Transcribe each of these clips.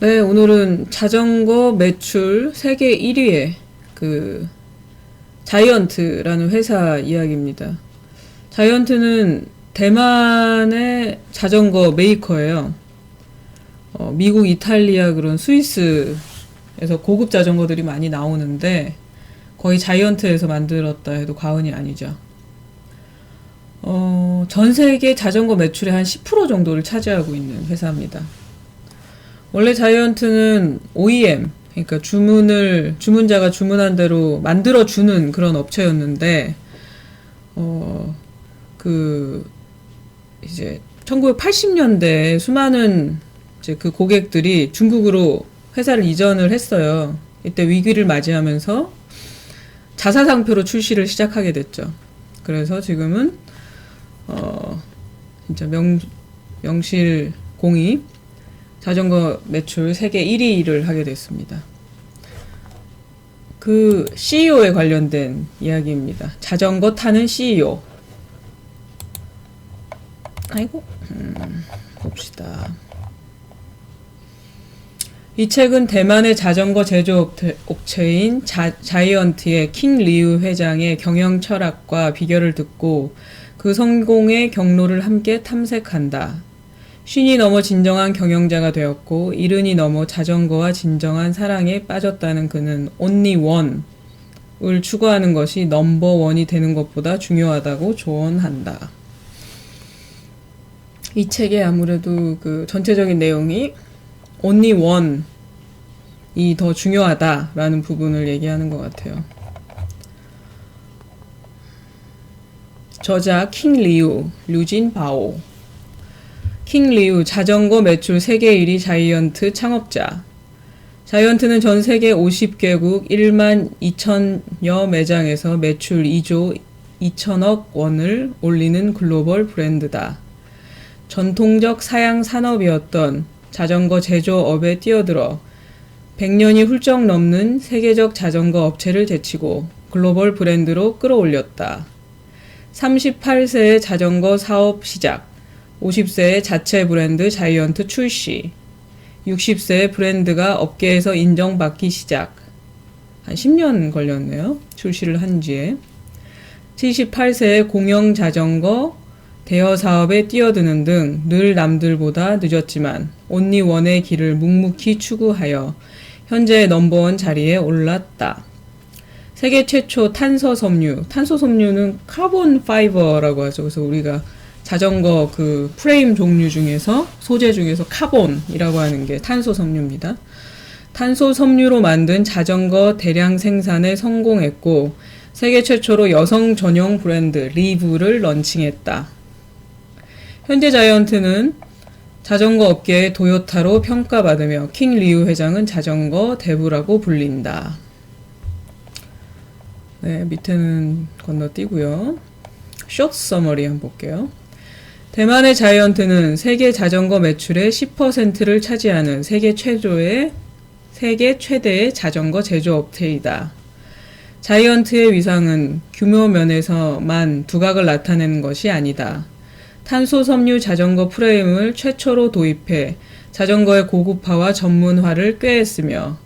네, 오늘은 자전거 매출 세계 1위의 그 자이언트라는 회사 이야기입니다. 자이언트는 대만의 자전거 메이커예요. 미국, 이탈리아 그런 스위스에서 고급 자전거들이 많이 나오는데 거의 자이언트에서 만들었다 해도 과언이 아니죠. 전 세계 자전거 매출의 한 10% 정도를 차지하고 있는 회사입니다. 원래 자이언트는 OEM, 그러니까 주문자가 주문한 대로 만들어주는 그런 업체였는데, 이제 1980년대에 수많은 이제 그 고객들이 중국으로 회사를 이전을 했어요. 이때 위기를 맞이하면서 자사상표로 출시를 시작하게 됐죠. 그래서 지금은, 진짜 명실공히 자전거 매출 세계 1위를 하게 됐습니다. 그 CEO에 관련된 이야기입니다. 자전거 타는 CEO. 봅시다. 이 책은 대만의 자전거 제조업체인 자이언트의 킹 리우 회장의 경영 철학과 비결을 듣고 그 성공의 경로를 함께 탐색한다. 쉰이 넘어 진정한 경영자가 되었고 이른이 넘어 자전거와 진정한 사랑에 빠졌다는 그는 only one을 추구하는 것이 넘버 원이 되는 것보다 중요하다고 조언한다. 이 책의 아무래도 그 전체적인 내용이 only one이 더 중요하다라는 부분을 얘기하는 것 같아요. 저자 킹 리우, 류진 바오. 킹 리우, 자전거 매출 세계 1위 자이언트 창업자. 자이언트는 전 세계 50개국 1만 2천여 매장에서 매출 2조 2천억 원을 올리는 글로벌 브랜드다. 전통적 사양 산업이었던 자전거 제조업에 뛰어들어 100년이 훌쩍 넘는 세계적 자전거 업체를 제치고 글로벌 브랜드로 끌어올렸다. 38세의 자전거 사업 시작, 50세의 자체 브랜드 자이언트 출시, 60세의 브랜드가 업계에서 인정받기 시작, 한 10년 걸렸네요. 출시를 한 지에. 78세의 공영 자전거 대여 사업에 뛰어드는 등 늘 남들보다 늦었지만 온리 원의 길을 묵묵히 추구하여 현재 넘버원 자리에 올랐다. 세계 최초 탄소섬유는 카본 파이버라고 하죠. 그래서 우리가 자전거 그 프레임 종류 중에서 소재 중에서 카본이라고 하는 게 탄소섬유입니다. 탄소섬유로 만든 자전거 대량 생산에 성공했고 세계 최초로 여성 전용 브랜드 리브를 런칭했다. 현재 자이언트는 자전거 업계의 도요타로 평가받으며 킹 리우 회장은 자전거 대부라고 불린다. 네, 밑에는 건너뛰고요. 숏 서머리 한번 볼게요. 대만의 자이언트는 세계 자전거 매출의 10%를 차지하는 세계 최대의 자전거 제조업체이다. 자이언트의 위상은 규모 면에서만 두각을 나타내는 것이 아니다. 탄소섬유 자전거 프레임을 최초로 도입해 자전거의 고급화와 전문화를 꾀했으며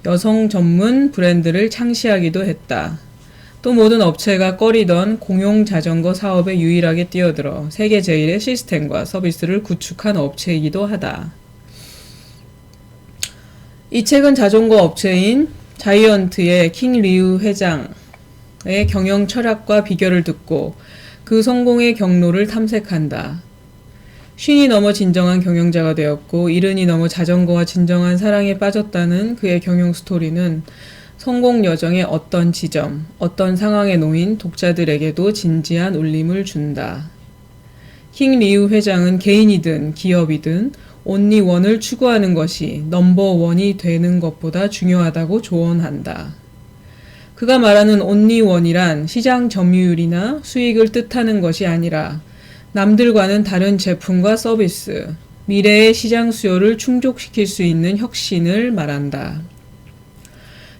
여성 전문 브랜드를 창시하기도 했다. 또 모든 업체가 꺼리던 공용 자전거 사업에 유일하게 뛰어들어 세계 제일의 시스템과 서비스를 구축한 업체이기도 하다. 이 책은 자전거 업체인 자이언트의 킹 리우 회장의 경영 철학과 비결을 듣고 그 성공의 경로를 탐색한다. 쉰이 넘어 진정한 경영자가 되었고 이른이 넘어 자전거와 진정한 사랑에 빠졌다는 그의 경영 스토리는 성공 여정의 어떤 지점, 어떤 상황에 놓인 독자들에게도 진지한 울림을 준다. 킹 리우 회장은 개인이든 기업이든 온리 원을 추구하는 것이 넘버 원이 되는 것보다 중요하다고 조언한다. 그가 말하는 온리 원이란 시장 점유율이나 수익을 뜻하는 것이 아니라 남들과는 다른 제품과 서비스, 미래의 시장 수요를 충족시킬 수 있는 혁신을 말한다.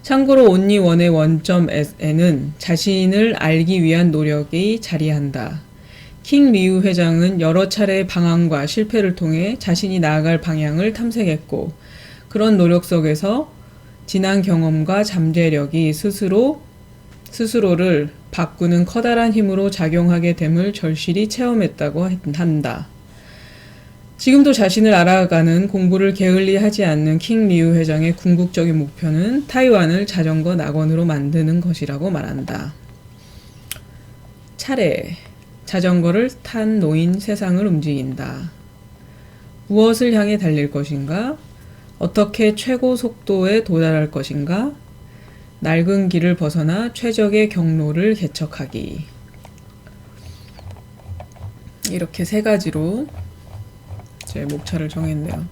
참고로 온리 원의 원점에는 자신을 알기 위한 노력이 자리한다. 킹 리우 회장은 여러 차례의 방황과 실패를 통해 자신이 나아갈 방향을 탐색했고 그런 노력 속에서 지난 경험과 잠재력이 스스로를 바꾸는 커다란 힘으로 작용하게 됨을 절실히 체험했다고 한다. 지금도 자신을 알아가는 공부를 게을리 하지 않는 킹 리우 회장의 궁극적인 목표는 타이완을 자전거 낙원으로 만드는 것이라고 말한다. 차례. 자전거를 탄 노인 세상을 움직인다. 무엇을 향해 달릴 것인가? 어떻게 최고 속도에 도달할 것인가? 낡은 길을 벗어나 최적의 경로를 개척하기. 이렇게 세 가지로 제 목차를 정했네요.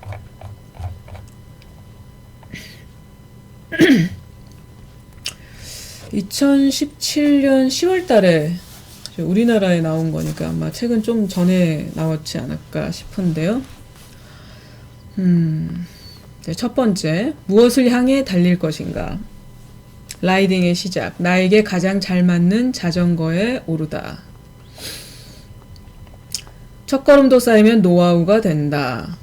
(2017년 10월) 달에 우리나라에 나온 거니까 아마 책은 좀 전에 나왔지 않을까 싶은데요. 첫 번째, 무엇을 향해 달릴 것인가? 라이딩의 시작. 나에게 가장 잘 맞는 자전거에 오르다. 첫걸음도 쌓이면 노하우가 된다.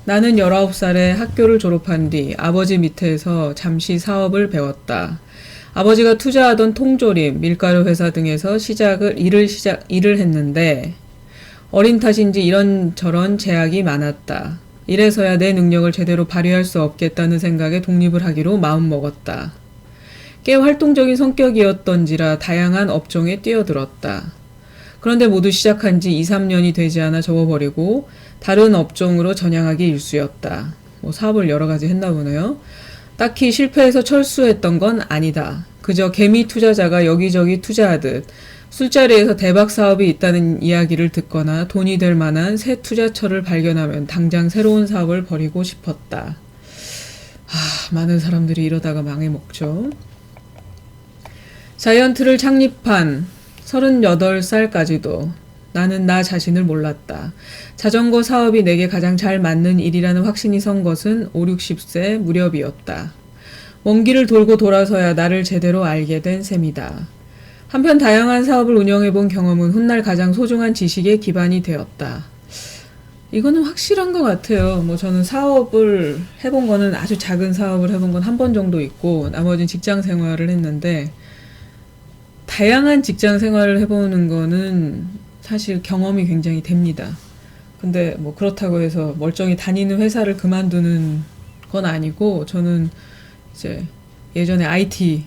나는 19살에 학교를 졸업한 뒤 아버지 밑에서 잠시 사업을 배웠다. 아버지가 투자하던 통조림, 밀가루 회사 등에서 일을 했는데 어린 탓인지 이런저런 제약이 많았다. 이래서야 내 능력을 제대로 발휘할 수 없겠다는 생각에 독립을 하기로 마음먹었다. 꽤 활동적인 성격이었던지라 다양한 업종에 뛰어들었다. 그런데 모두 시작한 지 2, 3년이 되지 않아 접어버리고 다른 업종으로 전향하기 일쑤였다. 사업을 여러 가지 했나 보네요. 딱히 실패해서 철수했던 건 아니다. 그저 개미 투자자가 여기저기 투자하듯 술자리에서 대박 사업이 있다는 이야기를 듣거나 돈이 될 만한 새 투자처를 발견하면 당장 새로운 사업을 벌이고 싶었다. 많은 사람들이 이러다가 망해먹죠. 자이언트를 창립한 38살까지도 나는 나 자신을 몰랐다. 자전거 사업이 내게 가장 잘 맞는 일이라는 확신이 선 것은 5, 60세 무렵이었다. 먼 길을 돌고 돌아서야 나를 제대로 알게 된 셈이다. 한편 다양한 사업을 운영해본 경험은 훗날 가장 소중한 지식의 기반이 되었다. 이거는 확실한 것 같아요. 저는 사업을 해본 거는 아주 작은 사업을 해본 건 한 번 정도 있고 나머지는 직장 생활을 했는데 다양한 직장 생활을 해보는 거는 사실 경험이 굉장히 됩니다. 근데 그렇다고 해서 멀쩡히 다니는 회사를 그만두는 건 아니고 저는 이제 예전에 IT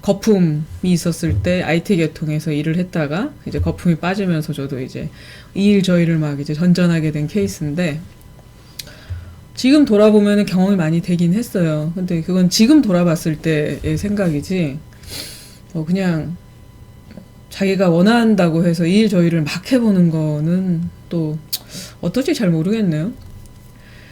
거품이 있었을 때 IT 계통에서 일을 했다가 이제 거품이 빠지면서 저도 이제 이 일 저 일을 막 이제 전전하게 된 케이스인데 지금 돌아보면은 경험이 많이 되긴 했어요. 근데 그건 지금 돌아봤을 때의 생각이지 그냥 자기가 원한다고 해서 이 일 저 일을 막 해보는 거는 또 어떨지 잘 모르겠네요.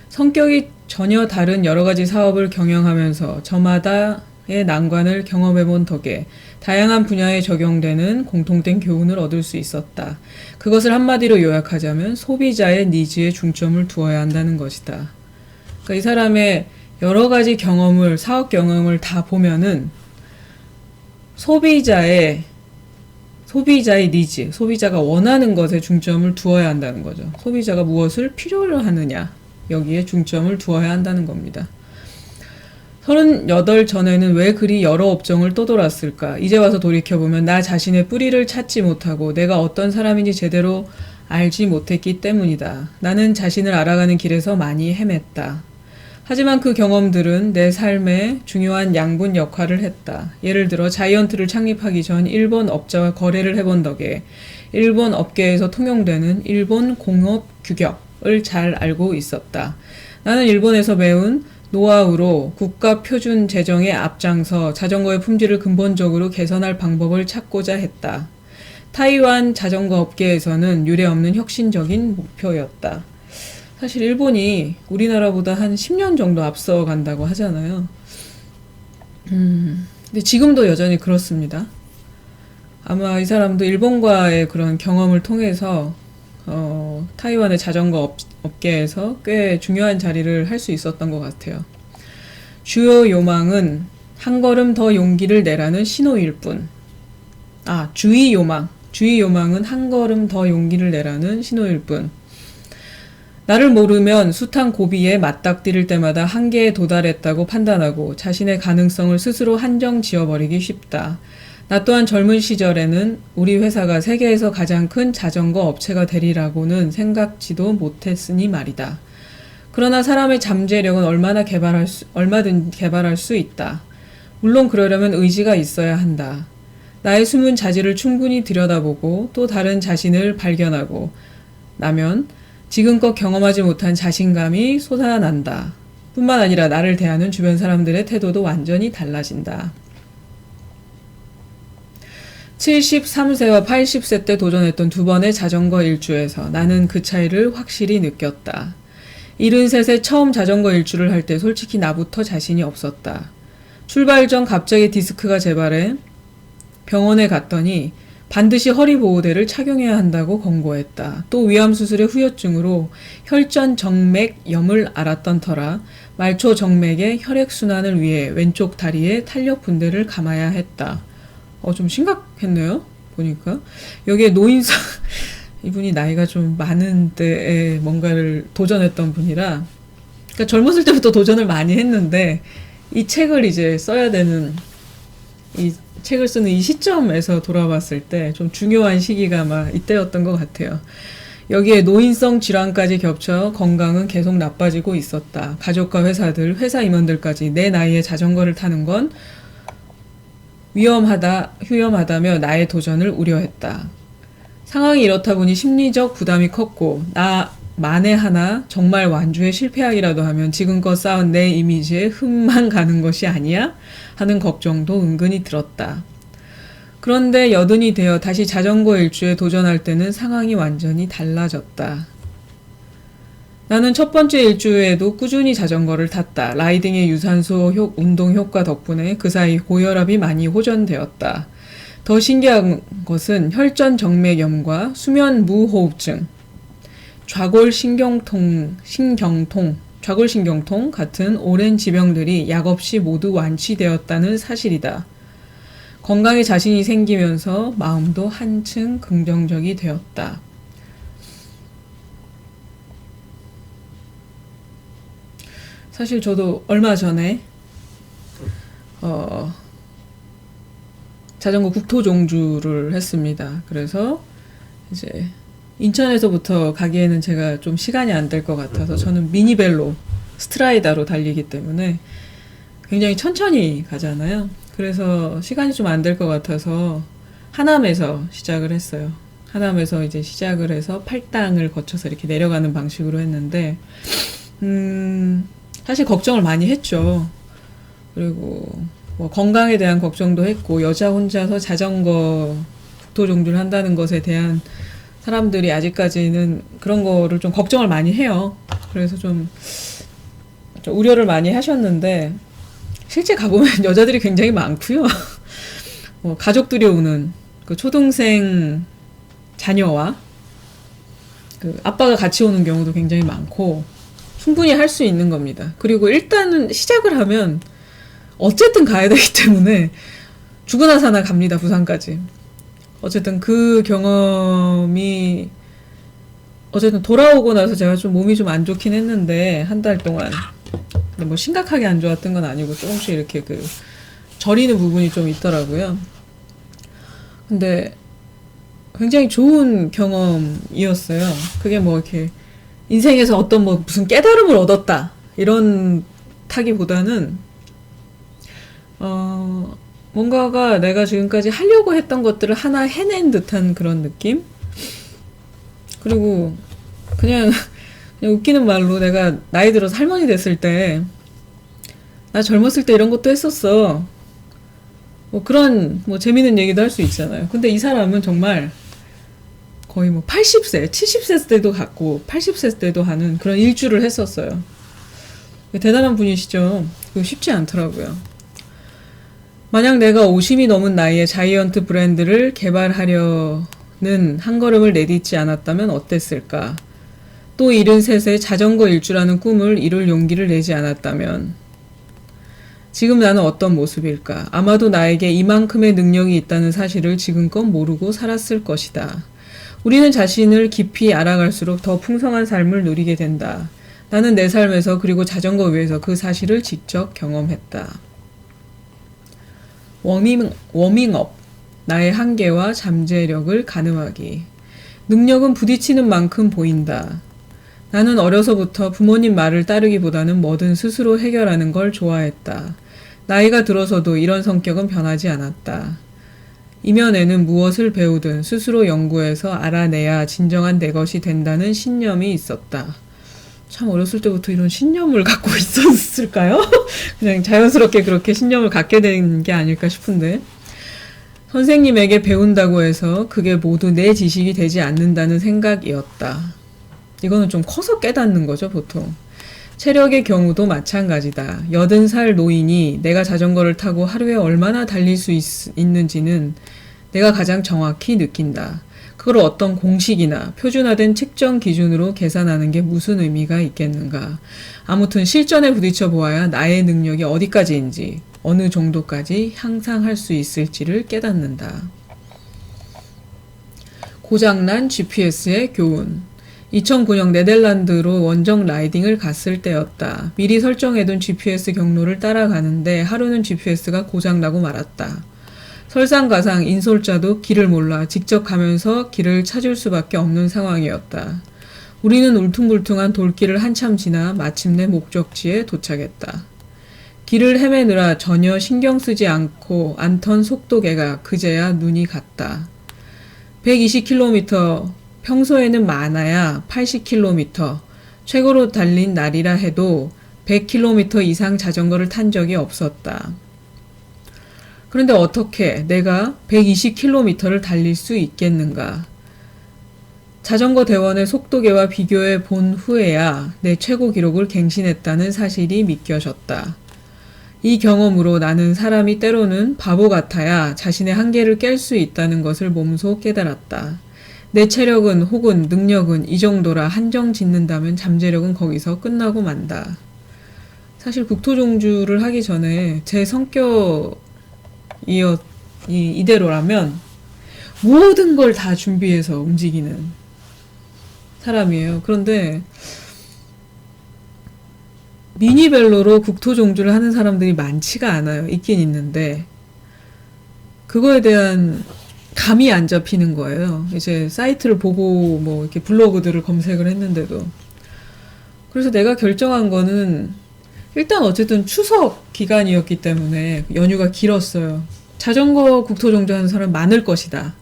성격이 전혀 다른 여러 가지 사업을 경영하면서 저마다의 난관을 경험해본 덕에 다양한 분야에 적용되는 공통된 교훈을 얻을 수 있었다. 그것을 한마디로 요약하자면 소비자의 니즈에 중점을 두어야 한다는 것이다. 그러니까 이 사람의 여러 가지 경험을, 사업 경험을 다 보면은 소비자의 니즈, 소비자가 원하는 것에 중점을 두어야 한다는 거죠. 소비자가 무엇을 필요로 하느냐, 여기에 중점을 두어야 한다는 겁니다. 38 전에는 왜 그리 여러 업종을 떠돌았을까? 이제 와서 돌이켜보면 나 자신의 뿌리를 찾지 못하고 내가 어떤 사람인지 제대로 알지 못했기 때문이다. 나는 자신을 알아가는 길에서 많이 헤맸다. 하지만 그 경험들은 내 삶에 중요한 양분 역할을 했다. 예를 들어 자이언트를 창립하기 전 일본 업자와 거래를 해본 덕에 일본 업계에서 통용되는 일본 공업 규격을 잘 알고 있었다. 나는 일본에서 배운 노하우로 국가 표준 제정에 앞장서 자전거의 품질을 근본적으로 개선할 방법을 찾고자 했다. 타이완 자전거 업계에서는 유례없는 혁신적인 목표였다. 사실 일본이 우리나라보다 한 10년 정도 앞서간다고 하잖아요. 근데 지금도 여전히 그렇습니다. 아마 이 사람도 일본과의 그런 경험을 통해서 타이완의 자전거 업계에서 꽤 중요한 자리를 할 수 있었던 것 같아요. 주요 요망은 한 걸음 더 용기를 내라는 신호일 뿐. 주의 요망은 한 걸음 더 용기를 내라는 신호일 뿐. 나를 모르면 숱한 고비에 맞닥뜨릴 때마다 한계에 도달했다고 판단하고 자신의 가능성을 스스로 한정 지어버리기 쉽다. 나 또한 젊은 시절에는 우리 회사가 세계에서 가장 큰 자전거 업체가 되리라고는 생각지도 못했으니 말이다. 그러나 사람의 잠재력은 얼마든 개발할 수 있다. 물론 그러려면 의지가 있어야 한다. 나의 숨은 자질을 충분히 들여다보고 또 다른 자신을 발견하고 나면 지금껏 경험하지 못한 자신감이 솟아난다. 뿐만 아니라 나를 대하는 주변 사람들의 태도도 완전히 달라진다. 73세와 80세 때 도전했던 두 번의 자전거 일주에서 나는 그 차이를 확실히 느꼈다. 73세 처음 자전거 일주를 할 때 솔직히 나부터 자신이 없었다. 출발 전 갑자기 디스크가 재발해 병원에 갔더니 반드시 허리보호대를 착용해야 한다고 권고했다. 또 위암수술의 후유증으로 혈전정맥염을 앓았던 터라 말초 정맥의 혈액순환을 위해 왼쪽 다리에 탄력 붕대를 감아야 했다. 좀 심각했네요. 보니까. 여기에 노인성, 이분이 나이가 좀 많은 때에 뭔가를 도전했던 분이라, 그러니까 젊었을 때부터 도전을 많이 했는데, 이 책을 이제 써야 되는, 이 책을 쓰는 이 시점에서 돌아봤을 때 좀 중요한 시기가 막 이때였던 것 같아요. 여기에 노인성 질환까지 겹쳐 건강은 계속 나빠지고 있었다. 가족과 회사들, 회사 임원들까지 내 나이에 자전거를 타는 건 휴염하다며 나의 도전을 우려했다. 상황이 이렇다 보니 심리적 부담이 컸고 나 만에 하나 정말 완주에 실패하기라도 하면 지금껏 쌓은 내 이미지에 흠만 가는 것이 아니야? 하는 걱정도 은근히 들었다. 그런데 여든이 되어 다시 자전거 일주에 도전할 때는 상황이 완전히 달라졌다. 나는 첫 번째 일주에도 꾸준히 자전거를 탔다. 라이딩의 유산소 운동 효과 덕분에 그 사이 고혈압이 많이 호전되었다. 더 신기한 것은 혈전정맥염과 수면무호흡증, 좌골신경통 같은 오랜 지병들이 약 없이 모두 완치되었다는 사실이다. 건강에 자신이 생기면서 마음도 한층 긍정적이 되었다. 사실 저도 얼마 전에 자전거 국토종주를 했습니다. 그래서 이제 인천에서부터 가기에는 제가 좀 시간이 안 될 것 같아서 저는 미니벨로 스트라이다로 달리기 때문에 굉장히 천천히 가잖아요. 그래서 시간이 좀 안 될 것 같아서 하남에서 시작을 했어요. 하남에서 이제 시작을 해서 팔당을 거쳐서 이렇게 내려가는 방식으로 했는데 사실 걱정을 많이 했죠. 그리고 뭐 건강에 대한 걱정도 했고 여자 혼자서 자전거 국토종주를 한다는 것에 대한 사람들이 아직까지는 그런 거를 좀 걱정을 많이 해요. 그래서 좀 우려를 많이 하셨는데 실제 가보면 여자들이 굉장히 많고요. 가족들이 오는 그 초등생 자녀와 그 아빠가 같이 오는 경우도 굉장히 많고 충분히 할 수 있는 겁니다. 그리고 일단은 시작을 하면 어쨌든 가야 되기 때문에 죽으나 사나 갑니다. 부산까지. 어쨌든 그 경험이 어쨌든 돌아오고 나서 제가 좀 몸이 좀 안 좋긴 했는데 한 달 동안 근데 뭐 심각하게 안 좋았던 건 아니고 조금씩 이렇게 그 저리는 부분이 좀 있더라고요. 근데 굉장히 좋은 경험이었어요. 그게 뭐 이렇게 인생에서 어떤 뭐 무슨 깨달음을 얻었다 이런 타기보다는 뭔가가 내가 지금까지 하려고 했던 것들을 하나 해낸 듯한 그런 느낌? 그리고 그냥 웃기는 말로 내가 나이 들어서 할머니 됐을 때 나 젊었을 때 이런 것도 했었어. 뭐 그런 뭐 재밌는 얘기도 할 수 있잖아요. 근데 이 사람은 정말 거의 뭐 80세, 70세 때도 갔고 80세 때도 하는 그런 일주를 했었어요. 대단한 분이시죠. 그거 쉽지 않더라고요. 만약 내가 50이 넘은 나이에 자이언트 브랜드를 개발하려는 한 걸음을 내딛지 않았다면 어땠을까? 또 73세 자전거 일주라는 꿈을 이룰 용기를 내지 않았다면 지금 나는 어떤 모습일까? 아마도 나에게 이만큼의 능력이 있다는 사실을 지금껏 모르고 살았을 것이다. 우리는 자신을 깊이 알아갈수록 더 풍성한 삶을 누리게 된다. 나는 내 삶에서 그리고 자전거 위에서 그 사실을 직접 경험했다. 워밍업. 나의 한계와 잠재력을 가늠하기. 능력은 부딪히는 만큼 보인다. 나는 어려서부터 부모님 말을 따르기보다는 뭐든 스스로 해결하는 걸 좋아했다. 나이가 들어서도 이런 성격은 변하지 않았다. 이면에는 무엇을 배우든 스스로 연구해서 알아내야 진정한 내 것이 된다는 신념이 있었다. 참 어렸을 때부터 이런 신념을 갖고 있었을까요? 그냥 자연스럽게 그렇게 신념을 갖게 된 게 아닐까 싶은데. 선생님에게 배운다고 해서 그게 모두 내 지식이 되지 않는다는 생각이었다. 이거는 좀 커서 깨닫는 거죠, 보통. 체력의 경우도 마찬가지다. 80살 노인이 내가 자전거를 타고 하루에 얼마나 달릴 수 있는지는 내가 가장 정확히 느낀다. 그걸 어떤 공식이나 표준화된 측정 기준으로 계산하는 게 무슨 의미가 있겠는가. 아무튼 실전에 부딪혀 보아야 나의 능력이 어디까지인지, 어느 정도까지 향상할 수 있을지를 깨닫는다. 고장난 GPS의 교훈. 2009년 네덜란드로 원정 라이딩을 갔을 때였다. 미리 설정해둔 GPS 경로를 따라가는데 하루는 GPS가 고장나고 말았다. 설상가상 인솔자도 길을 몰라 직접 가면서 길을 찾을 수밖에 없는 상황이었다. 우리는 울퉁불퉁한 돌길을 한참 지나 마침내 목적지에 도착했다. 길을 헤매느라 전혀 신경 쓰지 않던 속도계가 그제야 눈이 갔다. 120km, 평소에는 많아야 80km, 최고로 달린 날이라 해도 100km 이상 자전거를 탄 적이 없었다. 그런데 어떻게 내가 120km를 달릴 수 있겠는가? 자전거 대원의 속도계와 비교해 본 후에야 내 최고 기록을 갱신했다는 사실이 믿겨졌다. 이 경험으로 나는 사람이 때로는 바보 같아야 자신의 한계를 깰 수 있다는 것을 몸소 깨달았다. 내 체력은 혹은 능력은 이 정도라 한정 짓는다면 잠재력은 거기서 끝나고 만다. 사실 국토종주를 하기 전에 제 성격이 이대로라면 모든 걸 다 준비해서 움직이는 사람이에요. 그런데 미니벨로로 국토종주를 하는 사람들이 많지가 않아요. 있긴 있는데 그거에 대한 감이 안 잡히는 거예요. 이제 사이트를 보고 뭐 이렇게 블로그들을 검색을 했는데도. 그래서 내가 결정한 거는 일단 어쨌든 추석 기간이었기 때문에 연휴가 길었어요. 자전거 국토종주 하는 사람 많을 것이다.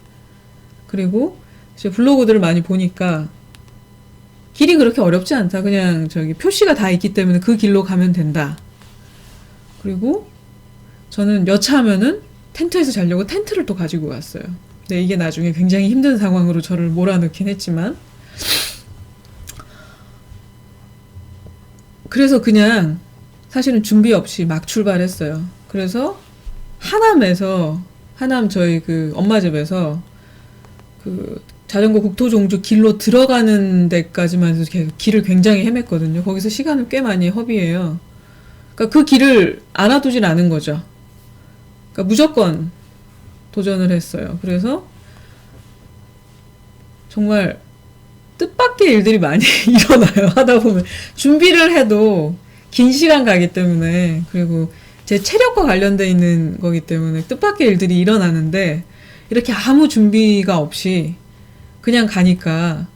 그리고 이제 블로그들을 많이 보니까 길이 그렇게 어렵지 않다. 그냥 저기 표시가 다 있기 때문에 그 길로 가면 된다. 그리고 저는 여차하면은 텐트에서 자려고 텐트를 또 가지고 갔어요. 근데 이게 나중에 굉장히 힘든 상황으로 저를 몰아넣긴 했지만 그래서 그냥 사실은 준비 없이 막 출발했어요. 그래서 하남 저희 그 엄마 집에서 그 자전거 국토종주 길로 들어가는 데까지만 해서 길을 굉장히 헤맸거든요. 거기서 시간을 꽤 많이 허비해요. 그러니까 그 길을 알아두질 않은 거죠. 그러니까 무조건 도전을 했어요. 그래서 정말 뜻밖의 일들이 많이 일어나요. 하다 보면 준비를 해도 긴 시간 가기 때문에, 그리고 제 체력과 관련돼 있는 거기 때문에 뜻밖의 일들이 일어나는데 이렇게 아무 준비가 없이 그냥 가니까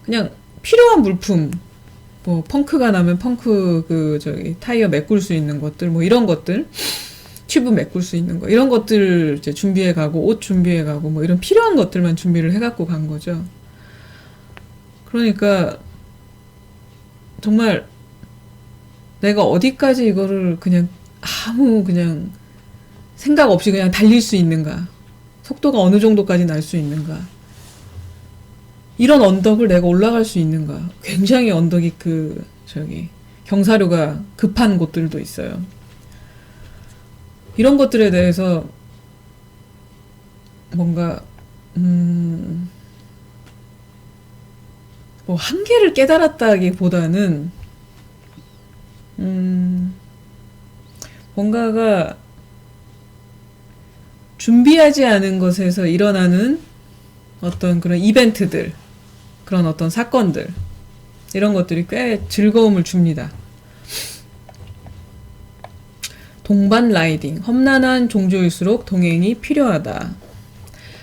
그냥 필요한 물품, 뭐 펑크가 나면 펑크 그 저기 타이어 메꿀 수 있는 것들, 뭐 이런 것들, 튜브 메꿀 수 있는 거, 이런 것들 이제 준비해 가고, 옷 준비해 가고, 뭐 이런 필요한 것들만 준비를 해 갖고 간 거죠. 그러니까 정말 내가 어디까지 이거를 그냥 아무 그냥 생각 없이 그냥 달릴 수 있는가, 속도가 어느 정도까지 날 수 있는가, 이런 언덕을 내가 올라갈 수 있는가. 굉장히 언덕이 그 저기 경사료가 급한 곳들도 있어요. 이런 것들에 대해서 뭔가 뭐 한계를 깨달았다기보다는 뭔가가 준비하지 않은 것에서 일어나는 어떤 그런 이벤트들, 그런 어떤 사건들, 이런 것들이 꽤 즐거움을 줍니다. 동반 라이딩, 험난한 종조일수록 동행이 필요하다.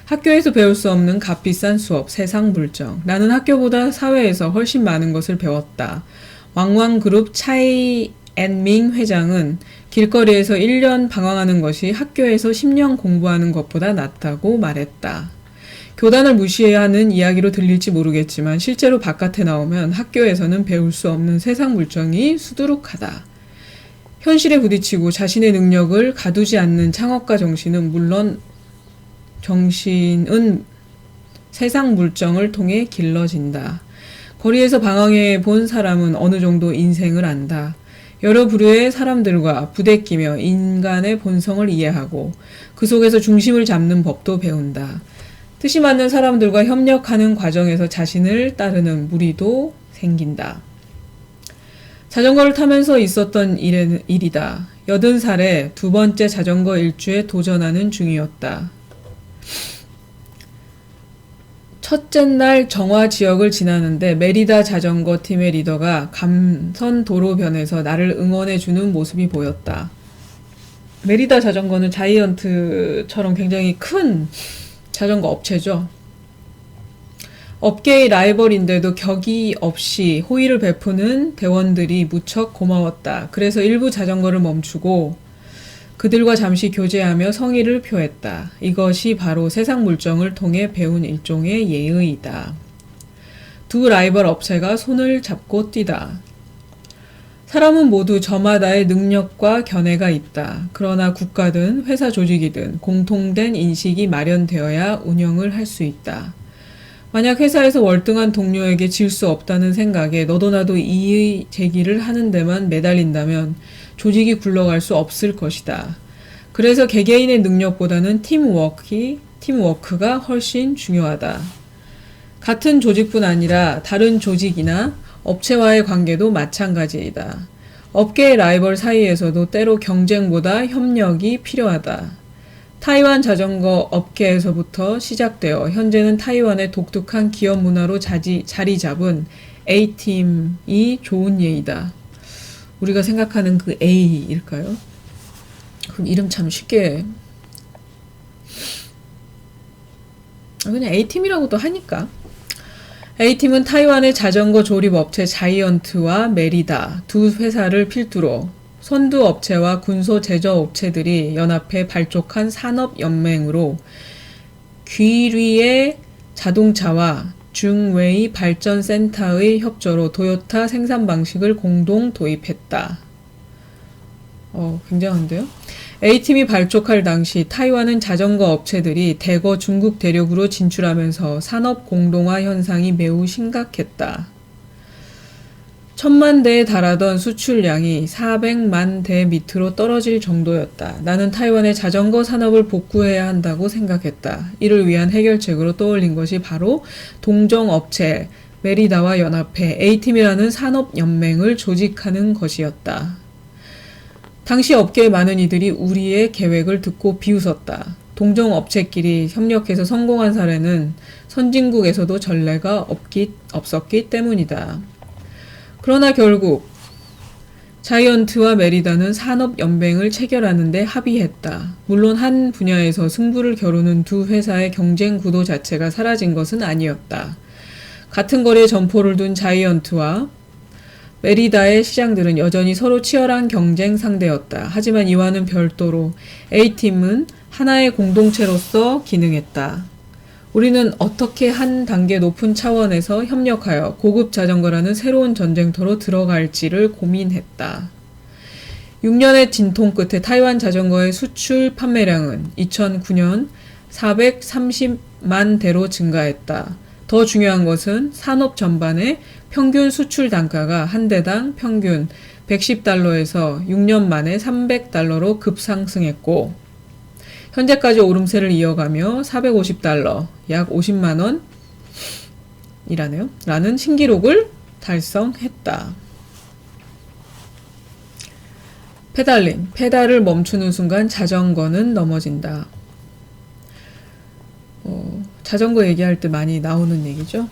학교에서 배울 수 없는 값비싼 수업, 세상 물정. 나는 학교보다 사회에서 훨씬 많은 것을 배웠다. 왕왕그룹 차이 앤밍 회장은 길거리에서 1년 방황하는 것이 학교에서 10년 공부하는 것보다 낫다고 말했다. 교단을 무시하는 이야기로 들릴지 모르겠지만 실제로 바깥에 나오면 학교에서는 배울 수 없는 세상 물정이 수두룩하다. 현실에 부딪히고 자신의 능력을 가두지 않는 창업가 정신은 세상 물정을 통해 길러진다. 거리에서 방황해 본 사람은 어느 정도 인생을 안다. 여러 부류의 사람들과 부대끼며 인간의 본성을 이해하고 그 속에서 중심을 잡는 법도 배운다. 뜻이 맞는 사람들과 협력하는 과정에서 자신을 따르는 무리도 생긴다. 자전거를 타면서 있었던 일이다. 80살에 두 번째 자전거 일주에 도전하는 중이었다. 첫째 날 정화 지역을 지나는데 메리다 자전거 팀의 리더가 감선 도로변에서 나를 응원해주는 모습이 보였다. 메리다 자전거는 자이언트처럼 굉장히 큰 자전거 업체죠. 업계의 라이벌인데도 격이 없이 호의를 베푸는 대원들이 무척 고마웠다. 그래서 일부 자전거를 멈추고 그들과 잠시 교제하며 성의를 표했다. 이것이 바로 세상 물정을 통해 배운 일종의 예의이다. 두 라이벌 업체가 손을 잡고 뛰다. 사람은 모두 저마다의 능력과 견해가 있다. 그러나 국가든 회사 조직이든 공통된 인식이 마련되어야 운영을 할 수 있다. 만약 회사에서 월등한 동료에게 질 수 없다는 생각에 너도 나도 이의 제기를 하는 데만 매달린다면 조직이 굴러갈 수 없을 것이다. 그래서 개개인의 능력보다는 팀워크가 훨씬 중요하다. 같은 조직뿐 아니라 다른 조직이나 업체와의 관계도 마찬가지이다. 업계의 라이벌 사이에서도 때로 경쟁보다 협력이 필요하다. 타이완 자전거 업계에서부터 시작되어 현재는 타이완의 독특한 기업 문화로 자리 잡은 A팀이 좋은 예이다. 우리가 생각하는 그 A일까요? 그 이름 참 쉽게 그냥 A팀이라고도 하니까. A팀은 타이완의 자전거 조립 업체 자이언트와 메리다 두 회사를 필두로 선두업체와 군소 제조업체들이 연합해 발족한 산업연맹으로 귀리의 자동차와 중웨이 발전센터의 협조로 도요타 생산 방식을 공동 도입했다. 굉장한데요? A팀이 발족할 당시 타이완은 자전거 업체들이 대거 중국 대륙으로 진출하면서 산업 공동화 현상이 매우 심각했다. 1000만 대에 달하던 수출량이 400만 대 밑으로 떨어질 정도였다. 나는 타이완의 자전거 산업을 복구해야 한다고 생각했다. 이를 위한 해결책으로 떠올린 것이 바로 동종업체 메리다와 연합해 A팀이라는 산업연맹을 조직하는 것이었다. 당시 업계의 많은 이들이 우리의 계획을 듣고 비웃었다. 동종업체끼리 협력해서 성공한 사례는 선진국에서도 전례가 없었기 때문이다. 그러나 결국 자이언트와 메리다는 산업연맹을 체결하는 데 합의했다. 물론 한 분야에서 승부를 겨루는 두 회사의 경쟁 구도 자체가 사라진 것은 아니었다. 같은 거리에 점포를 둔 자이언트와 메리다의 시장들은 여전히 서로 치열한 경쟁 상대였다. 하지만 이와는 별도로 A팀은 하나의 공동체로서 기능했다. 우리는 어떻게 한 단계 높은 차원에서 협력하여 고급 자전거라는 새로운 전쟁터로 들어갈지를 고민했다. 6년의 진통 끝에 타이완 자전거의 수출 판매량은 2009년 430만 대로 증가했다. 더 중요한 것은 산업 전반의 평균 수출 단가가 한 대당 평균 110달러에서 6년 만에 300달러로 급상승했고 현재까지 오름세를 이어가며 450달러, 약 50만원 이라네요. 라는 신기록을 달성했다. 페달링, 페달을 멈추는 순간 자전거는 넘어진다. 자전거 얘기할 때 많이 나오는 얘기죠.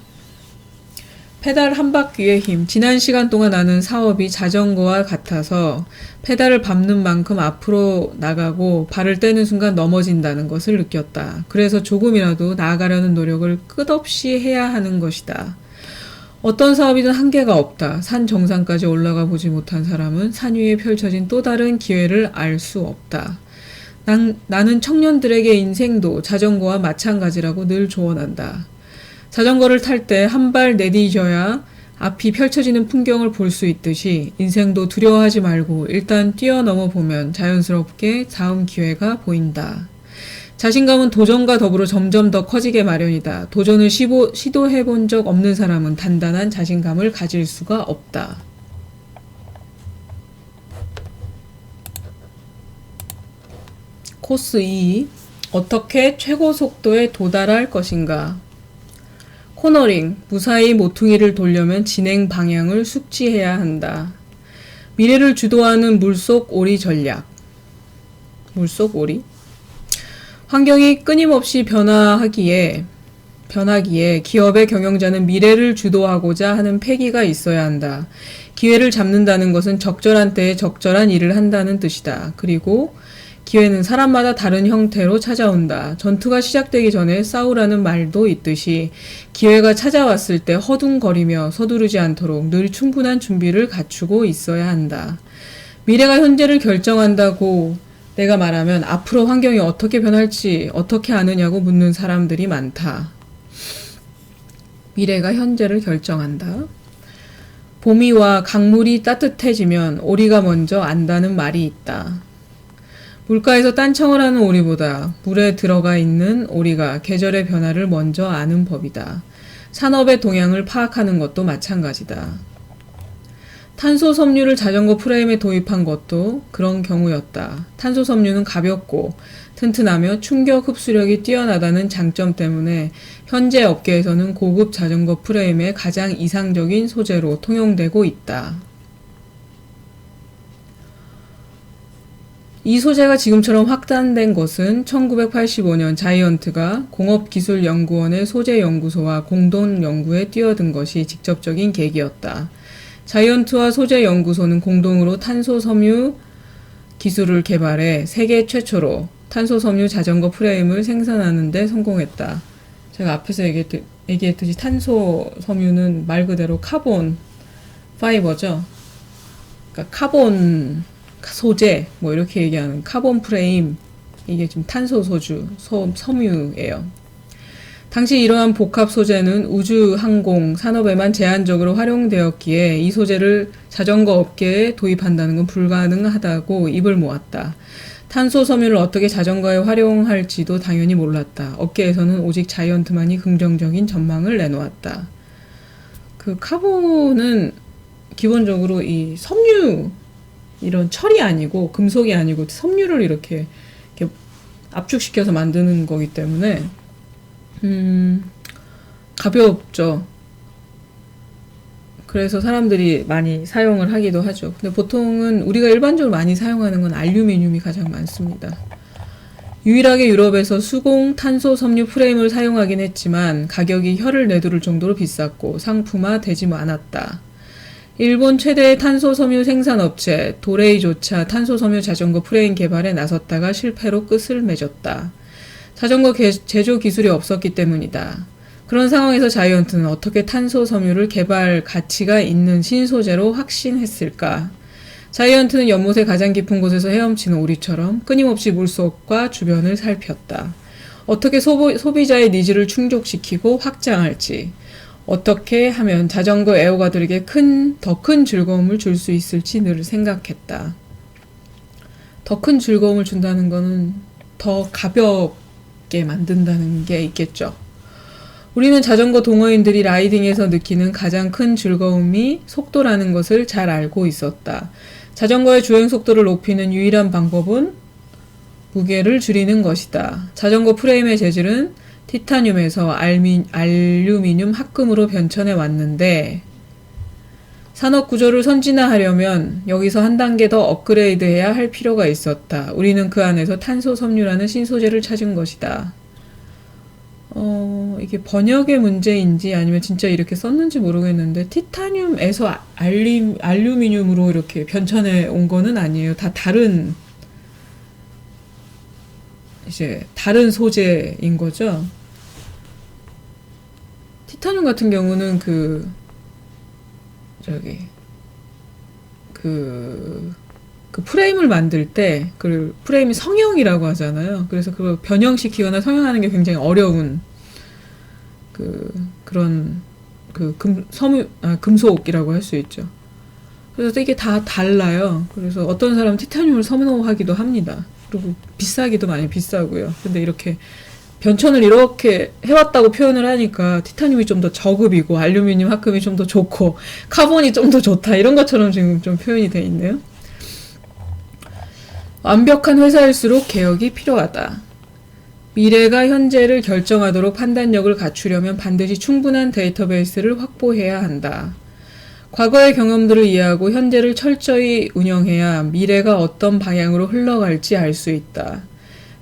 페달 한 바퀴의 힘. 지난 시간 동안 나는 사업이 자전거와 같아서 페달을 밟는 만큼 앞으로 나가고 발을 떼는 순간 넘어진다는 것을 느꼈다. 그래서 조금이라도 나아가려는 노력을 끝없이 해야 하는 것이다. 어떤 사업이든 한계가 없다. 산 정상까지 올라가 보지 못한 사람은 산 위에 펼쳐진 또 다른 기회를 알 수 없다. 나는 청년들에게 인생도 자전거와 마찬가지라고 늘 조언한다. 자전거를 탈 때 한 발 내디뎌야 앞이 펼쳐지는 풍경을 볼 수 있듯이 인생도 두려워하지 말고 일단 뛰어넘어 보면 자연스럽게 다음 기회가 보인다. 자신감은 도전과 더불어 점점 더 커지게 마련이다. 도전을 시도해본 적 없는 사람은 단단한 자신감을 가질 수가 없다. 코스 2. 어떻게 최고 속도에 도달할 것인가? 코너링. 무사히 모퉁이를 돌려면 진행 방향을 숙지해야 한다. 미래를 주도하는 물속 오리 전략. 물속 오리? 환경이 끊임없이 변하기에 기업의 경영자는 미래를 주도하고자 하는 패기가 있어야 한다. 기회를 잡는다는 것은 적절한 때에 적절한 일을 한다는 뜻이다. 그리고 기회는 사람마다 다른 형태로 찾아온다. 전투가 시작되기 전에 싸우라는 말도 있듯이 기회가 찾아왔을 때 허둥거리며 서두르지 않도록 늘 충분한 준비를 갖추고 있어야 한다. 미래가 현재를 결정한다고 내가 말하면 앞으로 환경이 어떻게 변할지 어떻게 아느냐고 묻는 사람들이 많다. 미래가 현재를 결정한다. 봄이와 강물이 따뜻해지면 오리가 먼저 안다는 말이 있다. 물가에서 딴청을 하는 오리보다 물에 들어가 있는 오리가 계절의 변화를 먼저 아는 법이다. 산업의 동향을 파악하는 것도 마찬가지다. 탄소 섬유를 자전거 프레임에 도입한 것도 그런 경우였다. 탄소 섬유는 가볍고 튼튼하며 충격 흡수력이 뛰어나다는 장점 때문에 현재 업계에서는 고급 자전거 프레임의 가장 이상적인 소재로 통용되고 있다. 이 소재가 지금처럼 확산된 것은 1985년 자이언트가 공업기술연구원의 소재연구소와 공동 연구에 뛰어든 것이 직접적인 계기였다. 자이언트와 소재연구소는 공동으로 탄소 섬유 기술을 개발해 세계 최초로 탄소 섬유 자전거 프레임을 생산하는 데 성공했다. 제가 앞에서 얘기했듯이 탄소 섬유는 말 그대로 카본 파이버죠. 그러니까 카본 소재, 뭐 이렇게 얘기하는 카본 프레임, 이게 좀 탄소 섬유예요. 당시 이러한 복합 소재는 우주 항공 산업에만 제한적으로 활용되었기에 이 소재를 자전거 업계에 도입한다는 건 불가능하다고 입을 모았다. 탄소 섬유를 어떻게 자전거에 활용할지도 당연히 몰랐다. 업계에서는 오직 자이언트만이 긍정적인 전망을 내놓았다. 그 카본은 기본적으로 이 섬유, 이런 철이 아니고 금속이 아니고 섬유를 이렇게 압축시켜서 만드는 거기 때문에 가볍죠. 그래서 사람들이 많이 사용을 하기도 하죠. 근데 보통은 우리가 일반적으로 많이 사용하는 건 알루미늄이 가장 많습니다. 유일하게 유럽에서 수공 탄소 섬유 프레임을 사용하긴 했지만 가격이 혀를 내두를 정도로 비쌌고 상품화되지 않았다. 일본 최대의 탄소 섬유 생산업체 도레이조차 탄소 섬유 자전거 프레임 개발에 나섰다가 실패로 끝을 맺었다. 자전거 제조 기술이 없었기 때문이다. 그런 상황에서 자이언트는 어떻게 탄소 섬유를 개발 가치가 있는 신소재로 확신했을까? 자이언트는 연못의 가장 깊은 곳에서 헤엄치는 오리처럼 끊임없이 물속과 주변을 살폈다. 어떻게 소비자의 니즈를 충족시키고 확장할지, 어떻게 하면 자전거 애호가들에게 더 큰 즐거움을 줄 수 있을지 늘 생각했다. 더 큰 즐거움을 준다는 거는 더 가볍게 만든다는 게 있겠죠. 우리는 자전거 동호인들이 라이딩에서 느끼는 가장 큰 즐거움이 속도라는 것을 잘 알고 있었다. 자전거의 주행 속도를 높이는 유일한 방법은 무게를 줄이는 것이다. 자전거 프레임의 재질은 티타늄에서 알루미늄 합금으로 변천해 왔는데 산업 구조를 선진화하려면 여기서 한 단계 더 업그레이드해야 할 필요가 있었다. 우리는 그 안에서 탄소 섬유라는 신소재를 찾은 것이다. 이게 번역의 문제인지 아니면 진짜 이렇게 썼는지 모르겠는데, 티타늄에서 알루미늄으로 이렇게 변천해 온 거는 아니에요. 다 다른 소재인 거죠. 티타늄 같은 경우는 그 프레임을 만들 때, 그 프레임이 성형이라고 하잖아요. 그래서 그걸 변형시키거나 성형하는 게 굉장히 어려운 그런 금속이라고 할 수 있죠. 그래서 이게 다 달라요. 그래서 어떤 사람은 티타늄을 선호하기도 합니다. 그리고 비싸기도 많이 비싸고요. 근데 이렇게 변천을 이렇게 해왔다고 표현을 하니까 티타늄이 좀 더 저급이고 알루미늄 합금이 좀 더 좋고 카본이 좀 더 좋다, 이런 것처럼 지금 좀 표현이 돼 있네요. 완벽한 회사일수록 개혁이 필요하다. 미래가 현재를 결정하도록 판단력을 갖추려면 반드시 충분한 데이터베이스를 확보해야 한다. 과거의 경험들을 이해하고 현재를 철저히 운영해야 미래가 어떤 방향으로 흘러갈지 알 수 있다.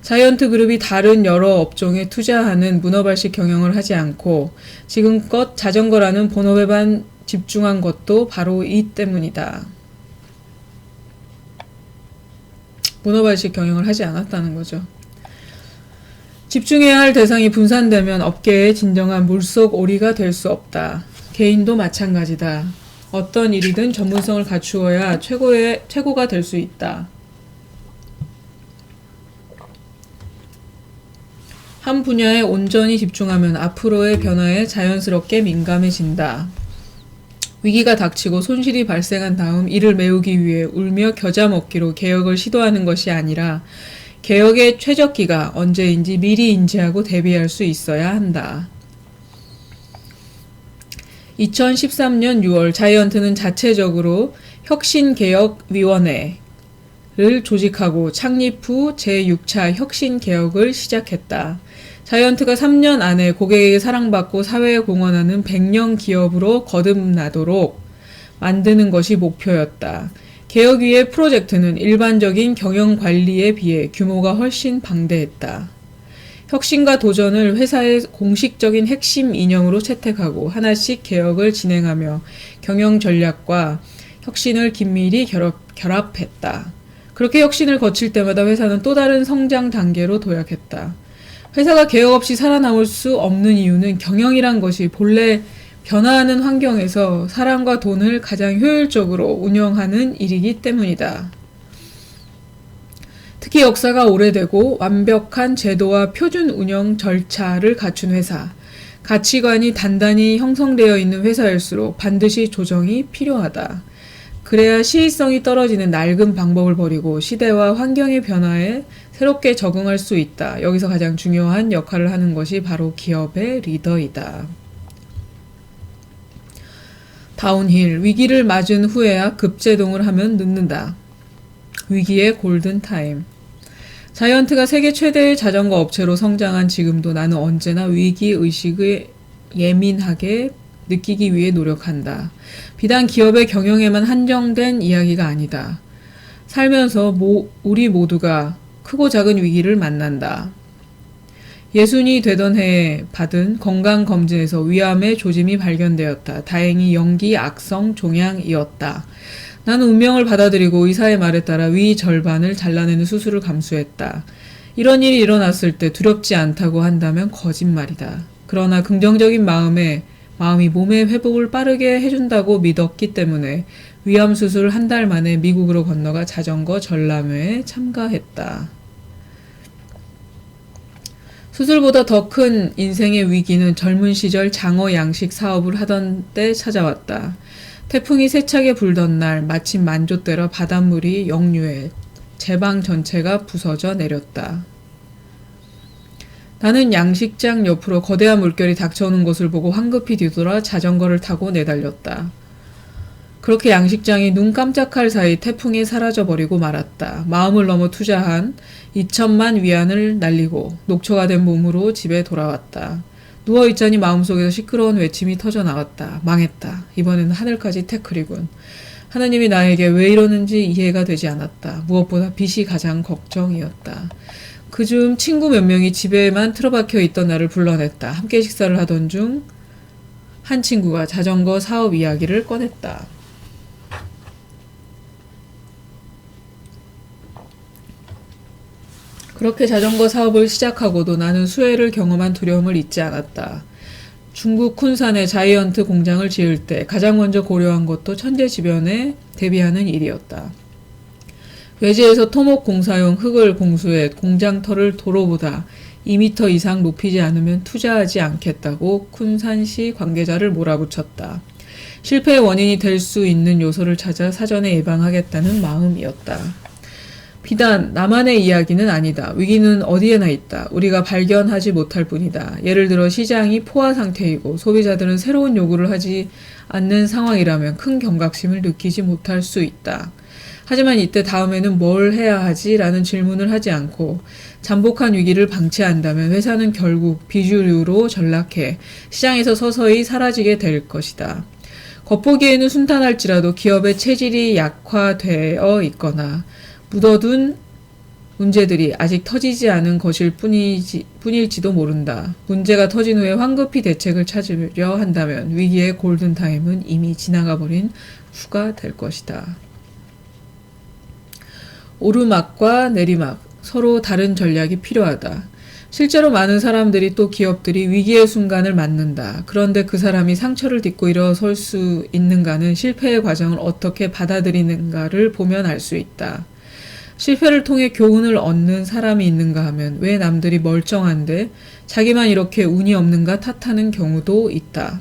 자이언트 그룹이 다른 여러 업종에 투자하는 문어발식 경영을 하지 않고 지금껏 자전거라는 본업에만 집중한 것도 바로 이 때문이다. 문어발식 경영을 하지 않았다는 거죠. 집중해야 할 대상이 분산되면 업계의 진정한 물속 오리가 될 수 없다. 개인도 마찬가지다. 어떤 일이든 전문성을 갖추어야 최고가 될 수 있다. 한 분야에 온전히 집중하면 앞으로의 변화에 자연스럽게 민감해진다. 위기가 닥치고 손실이 발생한 다음 이를 메우기 위해 울며 겨자 먹기로 개혁을 시도하는 것이 아니라 개혁의 최적기가 언제인지 미리 인지하고 대비할 수 있어야 한다. 2013년 6월 자이언트는 자체적으로 혁신개혁위원회를 조직하고 창립 후 제6차 혁신개혁을 시작했다. 자이언트가 3년 안에 고객에게 사랑받고 사회에 공헌하는 100년 기업으로 거듭나도록 만드는 것이 목표였다. 개혁위의 프로젝트는 일반적인 경영관리에 비해 규모가 훨씬 방대했다. 혁신과 도전을 회사의 공식적인 핵심 이념으로 채택하고 하나씩 개혁을 진행하며 경영 전략과 혁신을 긴밀히 결합했다. 그렇게 혁신을 거칠 때마다 회사는 또 다른 성장 단계로 도약했다. 회사가 개혁 없이 살아남을 수 없는 이유는 경영이란 것이 본래 변화하는 환경에서 사람과 돈을 가장 효율적으로 운영하는 일이기 때문이다. 특히 역사가 오래되고 완벽한 제도와 표준 운영 절차를 갖춘 회사, 가치관이 단단히 형성되어 있는 회사일수록 반드시 조정이 필요하다. 그래야 시의성이 떨어지는 낡은 방법을 버리고 시대와 환경의 변화에 새롭게 적응할 수 있다. 여기서 가장 중요한 역할을 하는 것이 바로 기업의 리더이다. 다운힐, 위기를 맞은 후에야 급제동을 하면 늦는다. 위기의 골든타임. 자이언트가 세계 최대의 자전거 업체로 성장한 지금도 나는 언제나 위기의식을 예민하게 느끼기 위해 노력한다. 비단 기업의 경영에만 한정된 이야기가 아니다. 살면서 우리 모두가 크고 작은 위기를 만난다. 예순이 되던 해에 받은 건강검진에서 위암의 조짐이 발견되었다. 다행히 영기 악성 종양이었다. 나는 운명을 받아들이고 의사의 말에 따라 위 절반을 잘라내는 수술을 감수했다. 이런 일이 일어났을 때 두렵지 않다고 한다면 거짓말이다. 그러나 긍정적인 마음이 몸의 회복을 빠르게 해준다고 믿었기 때문에 위암 수술 한 달 만에 미국으로 건너가 자전거 전람회에 참가했다. 수술보다 더 큰 인생의 위기는 젊은 시절 장어 양식 사업을 하던 때 찾아왔다. 태풍이 세차게 불던 날 마침 만조대라 바닷물이 역류해 제방 전체가 부서져 내렸다. 나는 양식장 옆으로 거대한 물결이 닥쳐오는 것을 보고 황급히 뒤돌아 자전거를 타고 내달렸다. 그렇게 양식장이 눈 깜짝할 사이 태풍이 사라져버리고 말았다. 마음을 넘어 투자한 2천만 위안을 날리고 녹초가 된 몸으로 집에 돌아왔다. 누워있자니 마음속에서 시끄러운 외침이 터져나왔다. 망했다. 이번에는 하늘까지 태클이군. 하나님이 나에게 왜 이러는지 이해가 되지 않았다. 무엇보다 빚이 가장 걱정이었다. 그중 친구 몇 명이 집에만 틀어박혀 있던 나를 불러냈다. 함께 식사를 하던 중 한 친구가 자전거 사업 이야기를 꺼냈다. 그렇게 자전거 사업을 시작하고도 나는 수혜를 경험한 두려움을 잊지 않았다. 중국 쿤산에 자이언트 공장을 지을 때 가장 먼저 고려한 것도 천재지변에 대비하는 일이었다. 외지에서 토목 공사용 흙을 공수해 공장터를 도로보다 2m 이상 높이지 않으면 투자하지 않겠다고 쿤산시 관계자를 몰아붙였다. 실패의 원인이 될 수 있는 요소를 찾아 사전에 예방하겠다는 마음이었다. 비단 나만의 이야기는 아니다. 위기는 어디에나 있다. 우리가 발견하지 못할 뿐이다. 예를 들어 시장이 포화 상태이고 소비자들은 새로운 요구를 하지 않는 상황이라면 큰 경각심을 느끼지 못할 수 있다. 하지만 이때 다음에는 뭘 해야 하지? 라는 질문을 하지 않고 잠복한 위기를 방치한다면 회사는 결국 비주류로 전락해 시장에서 서서히 사라지게 될 것이다. 겉보기에는 순탄할지라도 기업의 체질이 약화되어 있거나 묻어둔 문제들이 아직 터지지 않은 것일 뿐일지도 모른다. 문제가 터진 후에 황급히 대책을 찾으려 한다면 위기의 골든타임은 이미 지나가 버린 후가 될 것이다. 오르막과 내리막, 서로 다른 전략이 필요하다. 실제로 많은 사람들이 또 기업들이 위기의 순간을 맞는다. 그런데 그 사람이 상처를 딛고 일어설 수 있는가는 실패의 과정을 어떻게 받아들이는가를 보면 알 수 있다. 실패를 통해 교훈을 얻는 사람이 있는가 하면 왜 남들이 멀쩡한데 자기만 이렇게 운이 없는가 탓하는 경우도 있다.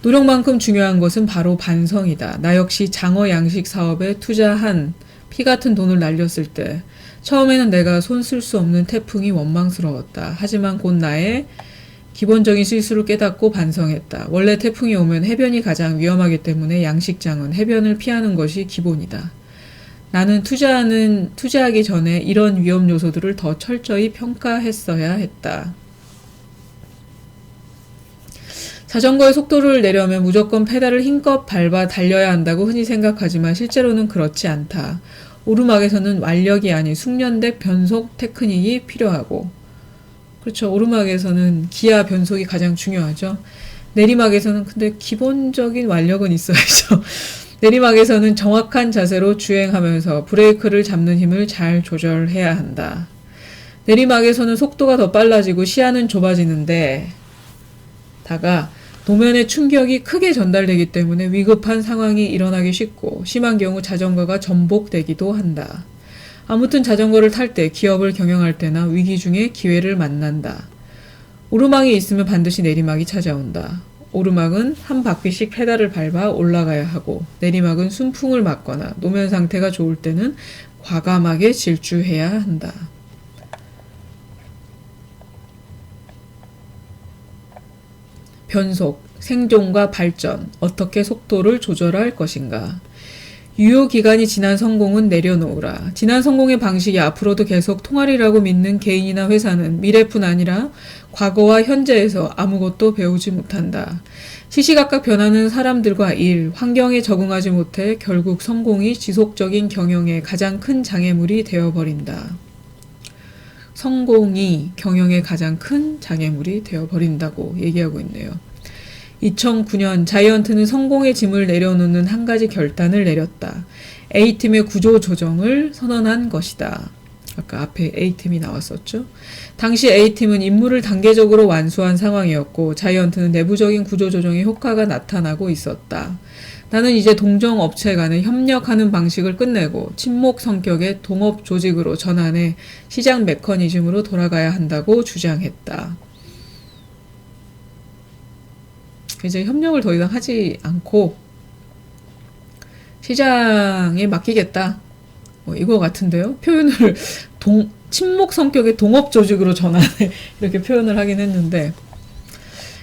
노력만큼 중요한 것은 바로 반성이다. 나 역시 장어 양식 사업에 투자한 피 같은 돈을 날렸을 때 처음에는 내가 손 쓸 수 없는 태풍이 원망스러웠다. 하지만 곧 나의 기본적인 실수를 깨닫고 반성했다. 원래 태풍이 오면 해변이 가장 위험하기 때문에 양식장은 해변을 피하는 것이 기본이다. 나는 투자하기 전에 이런 위험 요소들을 더 철저히 평가했어야 했다. 자전거의 속도를 내려면 무조건 페달을 힘껏 밟아 달려야 한다고 흔히 생각하지만 실제로는 그렇지 않다. 오르막에서는 완력이 아닌 숙련된 변속 테크닉이 필요하고, 그렇죠. 오르막에서는 기아 변속이 가장 중요하죠. 내리막에서는 근데 기본적인 완력은 있어야죠. 내리막에서는 정확한 자세로 주행하면서 브레이크를 잡는 힘을 잘 조절해야 한다. 내리막에서는 속도가 더 빨라지고 시야는 좁아지는데 다가 도면의 충격이 크게 전달되기 때문에 위급한 상황이 일어나기 쉽고 심한 경우 자전거가 전복되기도 한다. 아무튼 자전거를 탈 때, 기업을 경영할 때나 위기 중에 기회를 만난다. 오르막이 있으면 반드시 내리막이 찾아온다. 오르막은 한 바퀴씩 페달을 밟아 올라가야 하고 내리막은 순풍을 맞거나 노면 상태가 좋을 때는 과감하게 질주해야 한다. 변속, 생존과 발전, 어떻게 속도를 조절할 것인가. 유효기간이 지난 성공은 내려놓으라. 지난 성공의 방식이 앞으로도 계속 통하리라고 믿는 개인이나 회사는 미래뿐 아니라 과거와 현재에서 아무것도 배우지 못한다. 시시각각 변하는 사람들과 일, 환경에 적응하지 못해 결국 성공이 지속적인 경영의 가장 큰 장애물이 되어버린다. 성공이 경영의 가장 큰 장애물이 되어버린다고 얘기하고 있네요. 2009년 자이언트는 성공의 짐을 내려놓는 한 가지 결단을 내렸다. A팀의 구조 조정을 선언한 것이다. 아까 앞에 A팀이 나왔었죠. 당시 A팀은 임무를 단계적으로 완수한 상황이었고 자이언트는 내부적인 구조 조정의 효과가 나타나고 있었다. 나는 이제 동종 업체 간에 협력하는 방식을 끝내고 친목 성격의 동업 조직으로 전환해 시장 메커니즘으로 돌아가야 한다고 주장했다. 이제 협력을 더 이상 하지 않고 시장에 맡기겠다. 이거 같은데요. 표현을 친목 성격의 동업 조직으로 전환해 이렇게 표현을 하긴 했는데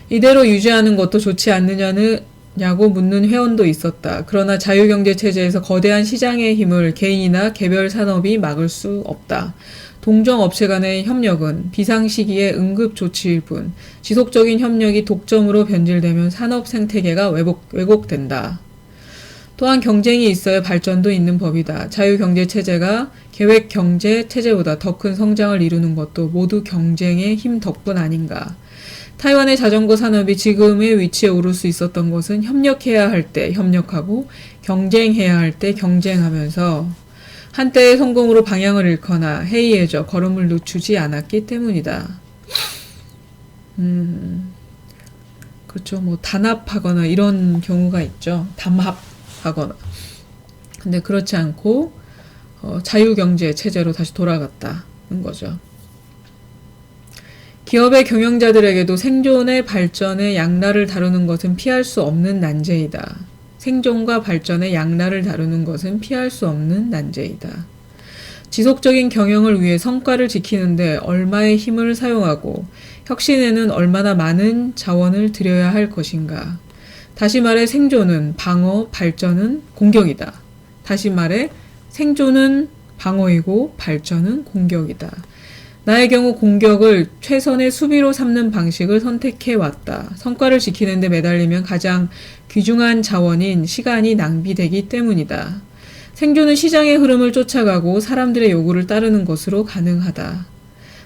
이대로 유지하는 것도 좋지 않느냐고 묻는 회원도 있었다. 그러나 자유경제 체제에서 거대한 시장의 힘을 개인이나 개별 산업이 막을 수 없다. 동종 업체 간의 협력은 비상시기의 응급조치일 뿐 지속적인 협력이 독점으로 변질되면 산업 생태계가 왜곡된다. 또한 경쟁이 있어야 발전도 있는 법이다. 자유경제체제가 계획경제체제보다 더 큰 성장을 이루는 것도 모두 경쟁의 힘 덕분 아닌가. 타이완의 자전거 산업이 지금의 위치에 오를 수 있었던 것은 협력해야 할 때 협력하고 경쟁해야 할 때 경쟁하면서 한때의 성공으로 방향을 잃거나 해이해져 걸음을 늦추지 않았기 때문이다. 그렇죠. 뭐 단합하거나 이런 경우가 있죠. 담합하거나. 근데 그렇지 않고 자유경제 체제로 다시 돌아갔다는 거죠. 기업의 경영자들에게도 생존의 발전의 양날을 다루는 것은 피할 수 없는 난제이다. 생존과 발전의 양날을 다루는 것은 피할 수 없는 난제이다. 지속적인 경영을 위해 성과를 지키는데 얼마의 힘을 사용하고 혁신에는 얼마나 많은 자원을 들여야 할 것인가. 다시 말해 생존은 방어, 발전은 공격이다. 다시 말해 생존은 방어이고 발전은 공격이다. 나의 경우 공격을 최선의 수비로 삼는 방식을 선택해 왔다. 성과를 지키는 데 매달리면 가장 귀중한 자원인 시간이 낭비되기 때문이다. 생존은 시장의 흐름을 쫓아가고 사람들의 요구를 따르는 것으로 가능하다.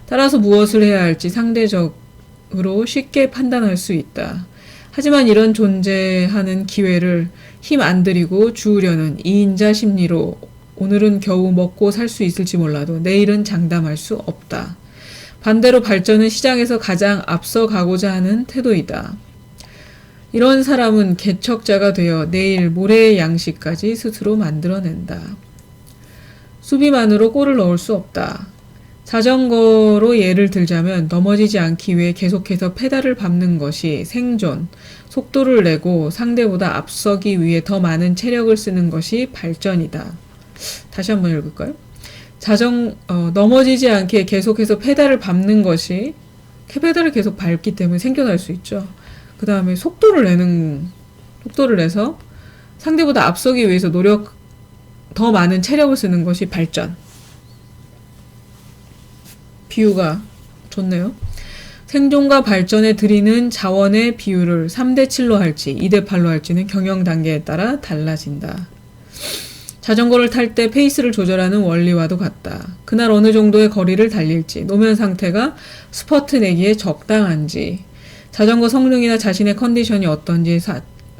따라서 무엇을 해야 할지 상대적으로 쉽게 판단할 수 있다. 하지만 이런 존재하는 기회를 힘 안 들이고 주우려는 이인자 심리로 오늘은 겨우 먹고 살 수 있을지 몰라도 내일은 장담할 수 없다. 반대로 발전은 시장에서 가장 앞서 가고자 하는 태도이다. 이런 사람은 개척자가 되어 내일 모레의 양식까지 스스로 만들어낸다. 수비만으로 골을 넣을 수 없다. 자전거로 예를 들자면 넘어지지 않기 위해 계속해서 페달을 밟는 것이 생존, 속도를 내고 상대보다 앞서기 위해 더 많은 체력을 쓰는 것이 발전이다. 다시 한번 읽을까요? 넘어지지 않게 계속해서 페달을 밟는 것이 페달을 계속 밟기 때문에 생존할 수 있죠. 그 다음에 속도를 내서 상대보다 앞서기 위해서 더 많은 체력을 쓰는 것이 발전. 비유가 좋네요. 생존과 발전에 들이는 자원의 비율을 3대7로 할지 2대8로 할지는 경영 단계에 따라 달라진다. 자전거를 탈 때 페이스를 조절하는 원리와도 같다. 그날 어느 정도의 거리를 달릴지, 노면 상태가 스퍼트 내기에 적당한지, 자전거 성능이나 자신의 컨디션이 어떤지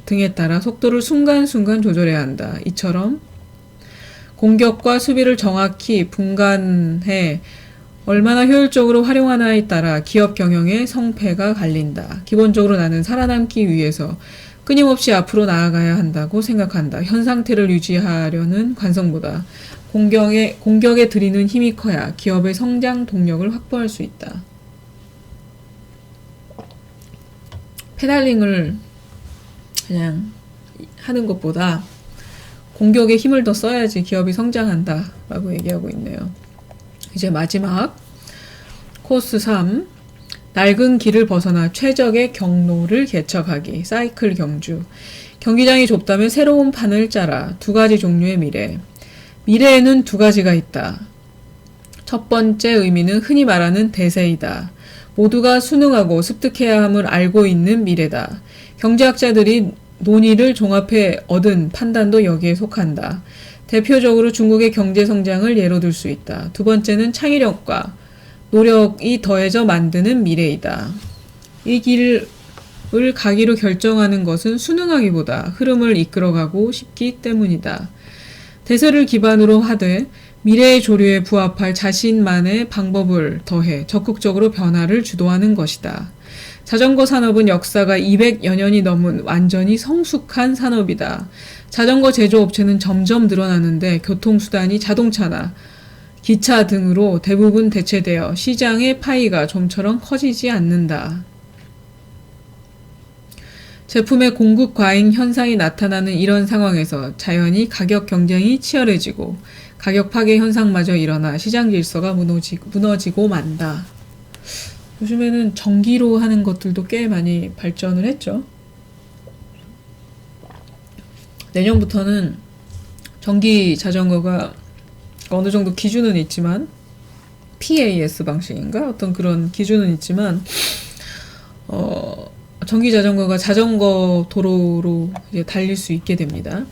등에 따라 속도를 순간순간 조절해야 한다. 이처럼 공격과 수비를 정확히 분간해 얼마나 효율적으로 활용하나에 따라 기업 경영의 성패가 갈린다. 기본적으로 나는 살아남기 위해서 끊임없이 앞으로 나아가야 한다고 생각한다. 현 상태를 유지하려는 관성보다 공격에 들이는 힘이 커야 기업의 성장 동력을 확보할 수 있다. 페달링을 그냥 하는 것보다 공격에 힘을 더 써야지 기업이 성장한다 라고 얘기하고 있네요. 이제 마지막 코스 3, 낡은 길을 벗어나 최적의 경로를 개척하기. 사이클 경주. 경기장이 좁다면 새로운 판을 짜라. 2가지 종류의 미래. 미래에는 2가지가 있다. 첫 번째 의미는 흔히 말하는 대세이다. 모두가 순응하고 습득해야 함을 알고 있는 미래다. 경제학자들이 논의를 종합해 얻은 판단도 여기에 속한다. 대표적으로 중국의 경제 성장을 예로 들 수 있다. 두 번째는 창의력과 노력이 더해져 만드는 미래이다. 이 길을 가기로 결정하는 것은 순응하기보다 흐름을 이끌어가고 싶기 때문이다. 대세를 기반으로 하되 미래의 조류에 부합할 자신만의 방법을 더해 적극적으로 변화를 주도하는 것이다. 자전거 산업은 역사가 200여 년이 넘은 완전히 성숙한 산업이다. 자전거 제조업체는 점점 늘어나는데 교통수단이 자동차나 기차 등으로 대부분 대체되어 시장의 파이가 좀처럼 커지지 않는다. 제품의 공급 과잉 현상이 나타나는 이런 상황에서 자연히 가격 경쟁이 치열해지고 가격 파괴 현상마저 일어나 시장 질서가 무너지고 만다. 요즘에는 전기로 하는 것들도 꽤 많이 발전을 했죠. 내년부터는 전기 자전거가 어느 정도 기준은 있지만 PAS 방식인가? 어떤 그런 기준은 있지만 전기 자전거가 자전거 도로로 이제 달릴 수 있게 됩니다.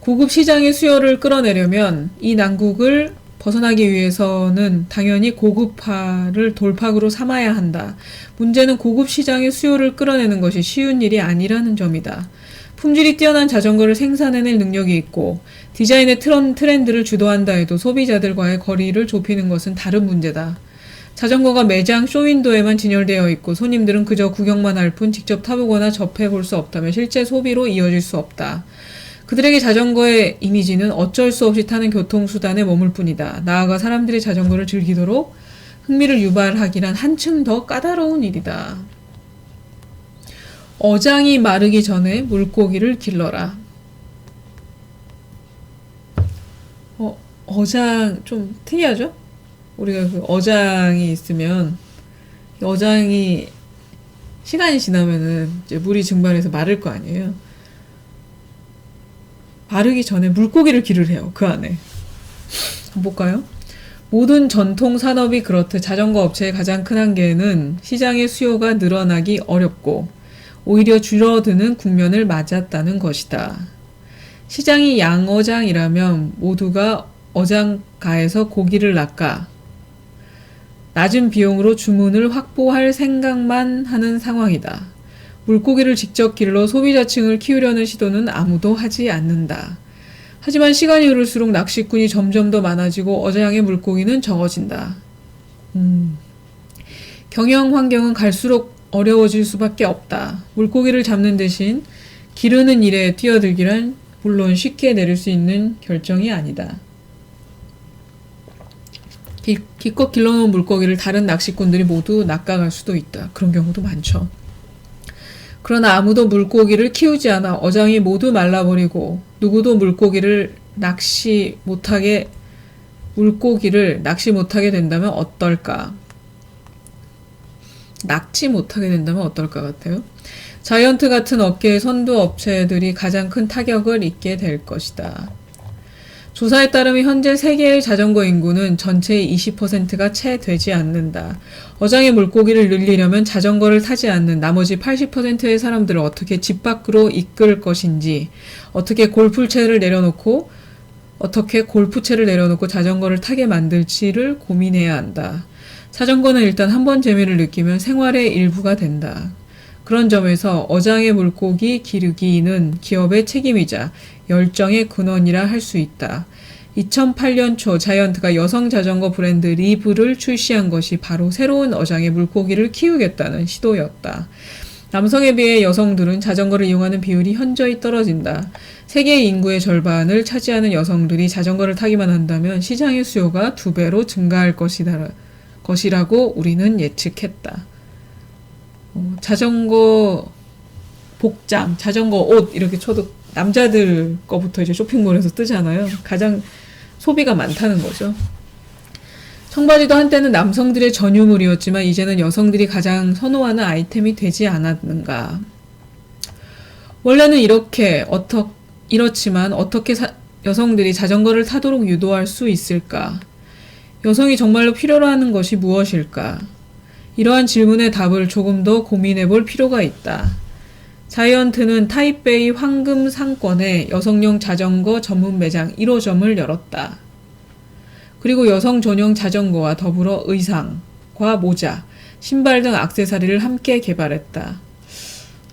고급 시장의 수요를 끌어내려면 이 난국을 벗어나기 위해서는 당연히 고급화를 돌파구로 삼아야 한다. 문제는 고급 시장의 수요를 끌어내는 것이 쉬운 일이 아니라는 점이다. 품질이 뛰어난 자전거를 생산해낼 능력이 있고 디자인의 트렌드를 주도한다 해도 소비자들과의 거리를 좁히는 것은 다른 문제다. 자전거가 매장 쇼윈도에만 진열되어 있고 손님들은 그저 구경만 할 뿐 직접 타보거나 접해볼 수 없다면 실제 소비로 이어질 수 없다. 그들에게 자전거의 이미지는 어쩔 수 없이 타는 교통수단에 머물 뿐이다. 나아가 사람들이 자전거를 즐기도록 흥미를 유발하기란 한층 더 까다로운 일이다. 어장이 마르기 전에 물고기를 길러라. 어장 좀 특이하죠? 우리가 그 어장이 있으면 어장이 시간이 지나면은 이제 물이 증발해서 마를 거 아니에요. 마르기 전에 물고기를 기르래요. 그 안에. 볼까요? 모든 전통 산업이 그렇듯 자전거 업체의 가장 큰 한계는 시장의 수요가 늘어나기 어렵고 오히려 줄어드는 국면을 맞았다는 것이다. 시장이 양어장이라면 모두가 어장가에서 고기를 낚아 낮은 비용으로 주문을 확보할 생각만 하는 상황이다. 물고기를 직접 길러 소비자층을 키우려는 시도는 아무도 하지 않는다. 하지만 시간이 흐를수록 낚시꾼이 점점 더 많아지고 어장의 물고기는 적어진다. 경영 환경은 갈수록 어려워질 수밖에 없다. 물고기를 잡는 대신 기르는 일에 뛰어들기란 물론 쉽게 내릴 수 있는 결정이 아니다. 기껏 길러놓은 물고기를 다른 낚시꾼들이 모두 낚아갈 수도 있다. 그런 경우도 많죠. 그러나 아무도 물고기를 키우지 않아 어장이 모두 말라버리고 누구도 물고기를 낚시 못하게 된다면 어떨까? 낚지 못하게 된다면 어떨까 같아요? 자이언트 같은 업계의 선두 업체들이 가장 큰 타격을 입게 될 것이다. 조사에 따르면 현재 세계의 자전거 인구는 전체의 20%가 채 되지 않는다. 어장의 물고기를 늘리려면 자전거를 타지 않는 나머지 80%의 사람들을 어떻게 집 밖으로 이끌 것인지, 어떻게 골프채를 내려놓고 자전거를 타게 만들지를 고민해야 한다. 자전거는 일단 한번 재미를 느끼면 생활의 일부가 된다. 그런 점에서 어장의 물고기 기르기는 기업의 책임이자 열정의 근원이라 할 수 있다. 2008년 초 자이언트가 여성 자전거 브랜드 리브를 출시한 것이 바로 새로운 어장의 물고기를 키우겠다는 시도였다. 남성에 비해 여성들은 자전거를 이용하는 비율이 현저히 떨어진다. 세계 인구의 절반을 차지하는 여성들이 자전거를 타기만 한다면 시장의 수요가 2배로 증가할 것이라고 우리는 예측했다. 자전거 복장, 자전거 옷 이렇게 쳐도 남자들 거부터 이제 쇼핑몰에서 뜨잖아요. 가장 소비가 많다는 거죠. 청바지도 한때는 남성들의 전유물이었지만 이제는 여성들이 가장 선호하는 아이템이 되지 않았는가. 원래는 이렇지만 어떻게 여성들이 자전거를 타도록 유도할 수 있을까? 여성이 정말로 필요로 하는 것이 무엇일까? 이러한 질문의 답을 조금 더 고민해 볼 필요가 있다. 자이언트는 타이베이 황금 상권에 여성용 자전거 전문 매장 1호점을 열었다. 그리고 여성 전용 자전거와 더불어 의상과 모자, 신발 등 액세서리를 함께 개발했다.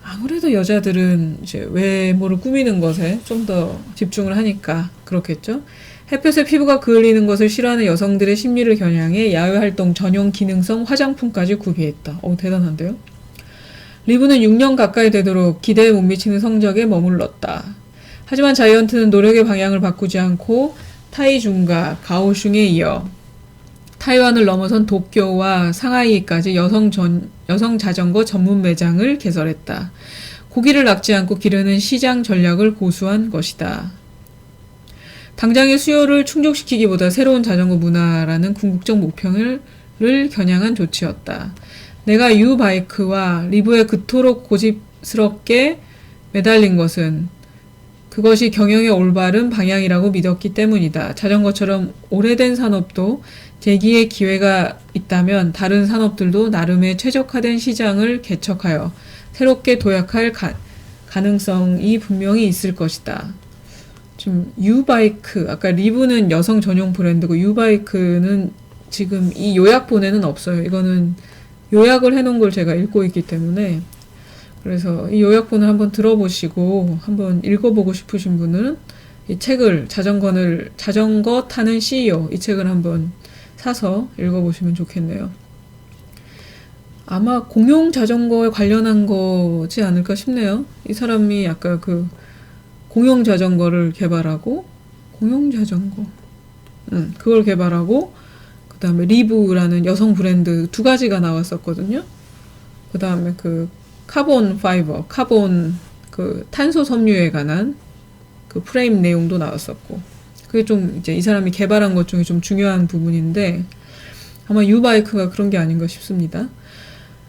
아무래도 여자들은 이제 외모를 꾸미는 것에 좀 더 집중을 하니까 그렇겠죠? 햇볕에 피부가 그을리는 것을 싫어하는 여성들의 심리를 겨냥해 야외활동 전용 기능성 화장품까지 구비했다. 대단한데요? 리브는 6년 가까이 되도록 기대에 못 미치는 성적에 머물렀다. 하지만 자이언트는 노력의 방향을 바꾸지 않고 타이중과 가오슝에 이어 타이완을 넘어선 도쿄와 상하이까지 여성 자전거 전문 매장을 개설했다. 고기를 낚지 않고 기르는 시장 전략을 고수한 것이다. 당장의 수요를 충족시키기보다 새로운 자전거 문화라는 궁극적 목표를 겨냥한 조치였다. 내가 유바이크와 리브에 그토록 고집스럽게 매달린 것은 그것이 경영의 올바른 방향이라고 믿었기 때문이다. 자전거처럼 오래된 산업도 재기의 기회가 있다면 다른 산업들도 나름의 최적화된 시장을 개척하여 새롭게 도약할 가능성이 분명히 있을 것이다. 지금 유바이크, 아까 리브는 여성 전용 브랜드고 유바이크는 지금 이 요약본에는 없어요. 이거는 요약을 해놓은 걸 제가 읽고 있기 때문에, 그래서 이 요약본을 한번 들어보시고 한번 읽어보고 싶으신 분은 이 책을 자전거 타는 CEO 이 책을 한번 사서 읽어보시면 좋겠네요. 아마 공용 자전거에 관련한 거지 않을까 싶네요. 이 사람이 아까 그 공용 자전거를 개발하고 그걸 개발하고 그 다음에 리브라는 여성 브랜드 두 가지가 나왔었거든요. 그 다음에 그 카본 그 탄소 섬유에 관한 그 프레임 내용도 나왔었고, 그게 좀 이제 이 사람이 개발한 것 중에 좀 중요한 부분인데 아마 유바이크가 그런 게 아닌가 싶습니다.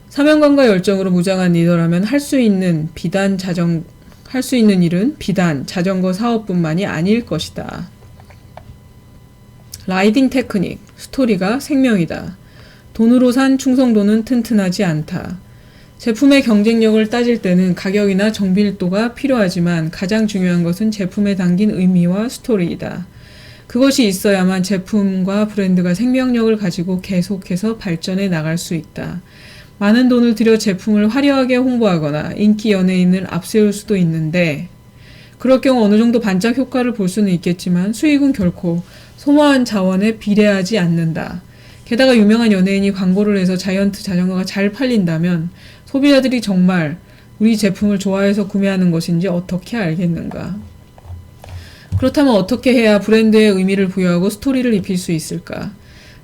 사명감과 열정으로 무장한 리더라면 할 수 있는 일은 비단 자전거 사업뿐만이 아닐 것이다. 라이딩 테크닉, 스토리가 생명이다. 돈으로 산 충성도는 튼튼하지 않다. 제품의 경쟁력을 따질 때는 가격이나 정밀도가 필요하지만 가장 중요한 것은 제품에 담긴 의미와 스토리이다. 그것이 있어야만 제품과 브랜드가 생명력을 가지고 계속해서 발전해 나갈 수 있다. 많은 돈을 들여 제품을 화려하게 홍보하거나 인기 연예인을 앞세울 수도 있는데, 그럴 경우 어느 정도 반짝 효과를 볼 수는 있겠지만 수익은 결코 소모한 자원에 비례하지 않는다. 게다가 유명한 연예인이 광고를 해서 자이언트 자전거가 잘 팔린다면 소비자들이 정말 우리 제품을 좋아해서 구매하는 것인지 어떻게 알겠는가? 그렇다면 어떻게 해야 브랜드의 의미를 부여하고 스토리를 입힐 수 있을까?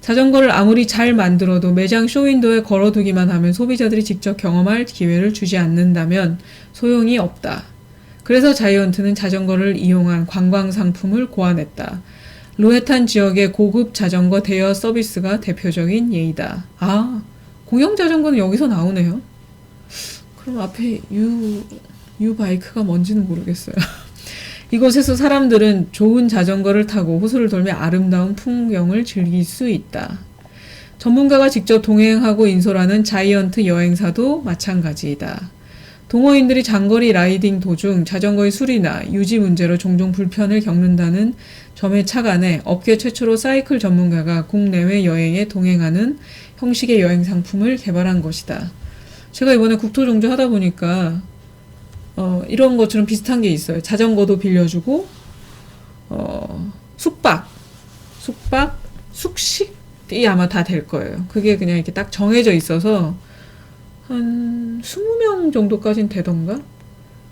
자전거를 아무리 잘 만들어도 매장 쇼윈도에 걸어두기만 하면 소비자들이 직접 경험할 기회를 주지 않는다면 소용이 없다. 그래서 자이언트는 자전거를 이용한 관광 상품을 고안했다. 로에탄 지역의 고급 자전거 대여 서비스가 대표적인 예이다. 아, 공영 자전거는 여기서 나오네요. 그럼 앞에 유바이크가 뭔지는 모르겠어요. 이곳에서 사람들은 좋은 자전거를 타고 호수를 돌며 아름다운 풍경을 즐길 수 있다. 전문가가 직접 동행하고 인솔하는 자이언트 여행사도 마찬가지이다. 동호인들이 장거리 라이딩 도중 자전거의 수리나 유지 문제로 종종 불편을 겪는다는 점에 착안해 업계 최초로 사이클 전문가가 국내외 여행에 동행하는 형식의 여행 상품을 개발한 것이다. 제가 이번에 국토종주 하다 보니까 이런 것처럼 비슷한 게 있어요. 자전거도 빌려주고 숙식이 아마 다 될 거예요. 그게 그냥 이렇게 딱 정해져 있어서 한 20명 정도까지는 되던가?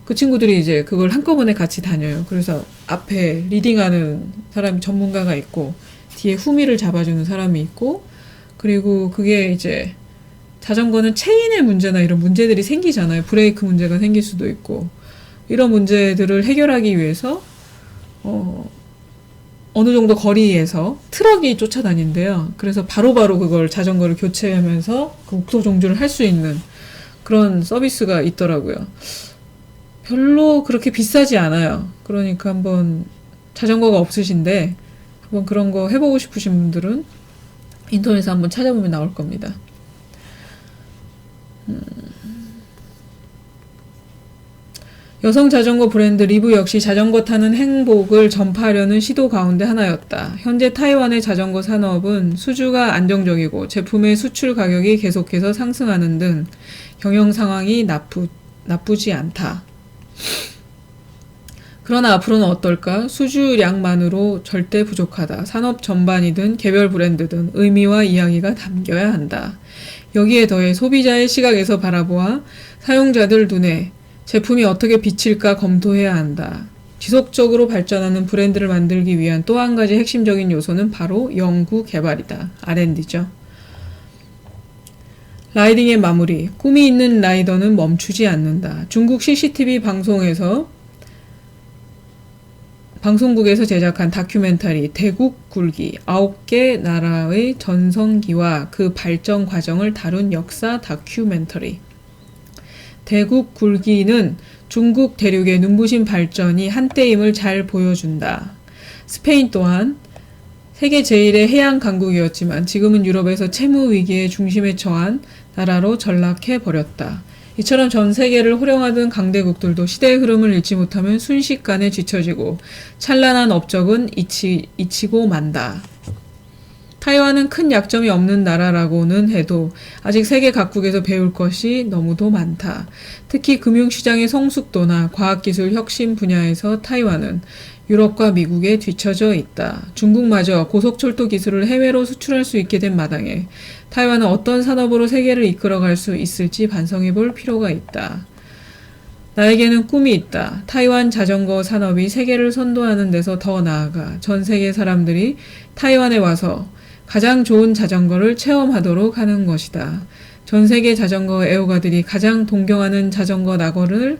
그 친구들이 이제 그걸 한꺼번에 같이 다녀요. 그래서 앞에 리딩하는 사람이 전문가가 있고 뒤에 후미를 잡아주는 사람이 있고, 그리고 그게 이제 자전거는 체인의 문제나 이런 문제들이 생기잖아요. 브레이크 문제가 생길 수도 있고, 이런 문제들을 해결하기 위해서 어느 정도 거리에서 트럭이 쫓아다닌대요. 그래서 바로바로 그걸 자전거를 교체하면서 그 국토 종주를 할 수 있는 그런 서비스가 있더라고요. 별로 그렇게 비싸지 않아요. 그러니까 한번 자전거가 없으신데 한번 그런 거 해보고 싶으신 분들은 인터넷에 한번 찾아보면 나올 겁니다. 여성 자전거 브랜드 리브 역시 자전거 타는 행복을 전파하려는 시도 가운데 하나였다. 현재 타이완의 자전거 산업은 수주가 안정적이고 제품의 수출 가격이 계속해서 상승하는 등 경영 상황이 나쁘지 않다. 그러나 앞으로는 어떨까? 수주량만으로 절대 부족하다. 산업 전반이든 개별 브랜드든 의미와 이야기가 담겨야 한다. 여기에 더해 소비자의 시각에서 바라보아 사용자들 눈에 제품이 어떻게 비칠까 검토해야 한다. 지속적으로 발전하는 브랜드를 만들기 위한 또 한 가지 핵심적인 요소는 바로 연구 개발이다. R&D죠. 라이딩의 마무리. 꿈이 있는 라이더는 멈추지 않는다. 중국 CCTV 방송국에서 제작한 다큐멘터리 대국 굴기 9개 나라의 전성기와 그 발전 과정을 다룬 역사 다큐멘터리. 대국 굴기는 중국 대륙의 눈부신 발전이 한때임을 잘 보여준다. 스페인 또한 세계 제1의 해양 강국이었지만 지금은 유럽에서 채무 위기의 중심에 처한 나라로 전락해 버렸다. 이처럼 전 세계를 호령하던 강대국들도 시대의 흐름을 잃지 못하면 순식간에 뒤처지고 찬란한 업적은 잊히고 만다. 타이완은 큰 약점이 없는 나라라고는 해도 아직 세계 각국에서 배울 것이 너무도 많다. 특히 금융시장의 성숙도나 과학기술 혁신 분야에서 타이완은 유럽과 미국에 뒤처져 있다. 중국마저 고속철도 기술을 해외로 수출할 수 있게 된 마당에 타이완은 어떤 산업으로 세계를 이끌어갈 수 있을지 반성해 볼 필요가 있다. 나에게는 꿈이 있다. 타이완 자전거 산업이 세계를 선도하는 데서 더 나아가 전 세계 사람들이 타이완에 와서 가장 좋은 자전거를 체험하도록 하는 것이다. 전 세계 자전거 애호가들이 가장 동경하는 자전거 낙원을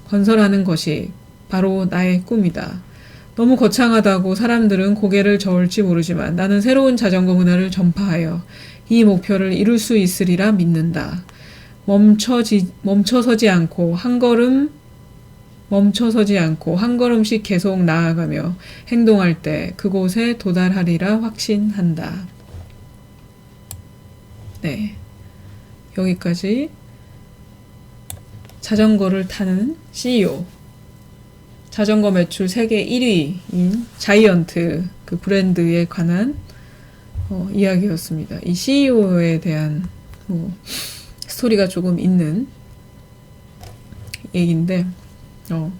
건설하는 것이 바로 나의 꿈이다. 너무 거창하다고 사람들은 고개를 저을지 모르지만 나는 새로운 자전거 문화를 전파하여 이 목표를 이룰 수 있으리라 믿는다. 멈춰서지 않고 한 걸음씩 계속 나아가며 행동할 때 그곳에 도달하리라 확신한다. 네. 여기까지 자전거를 타는 CEO, 자전거 매출 세계 1위인 자이언트 그 브랜드에 관한 이야기였습니다. 이 CEO에 대한 스토리가 조금 있는 얘기인데 좀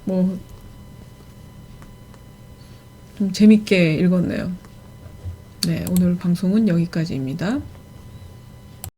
재밌게 읽었네요. 네, 오늘 방송은 여기까지입니다.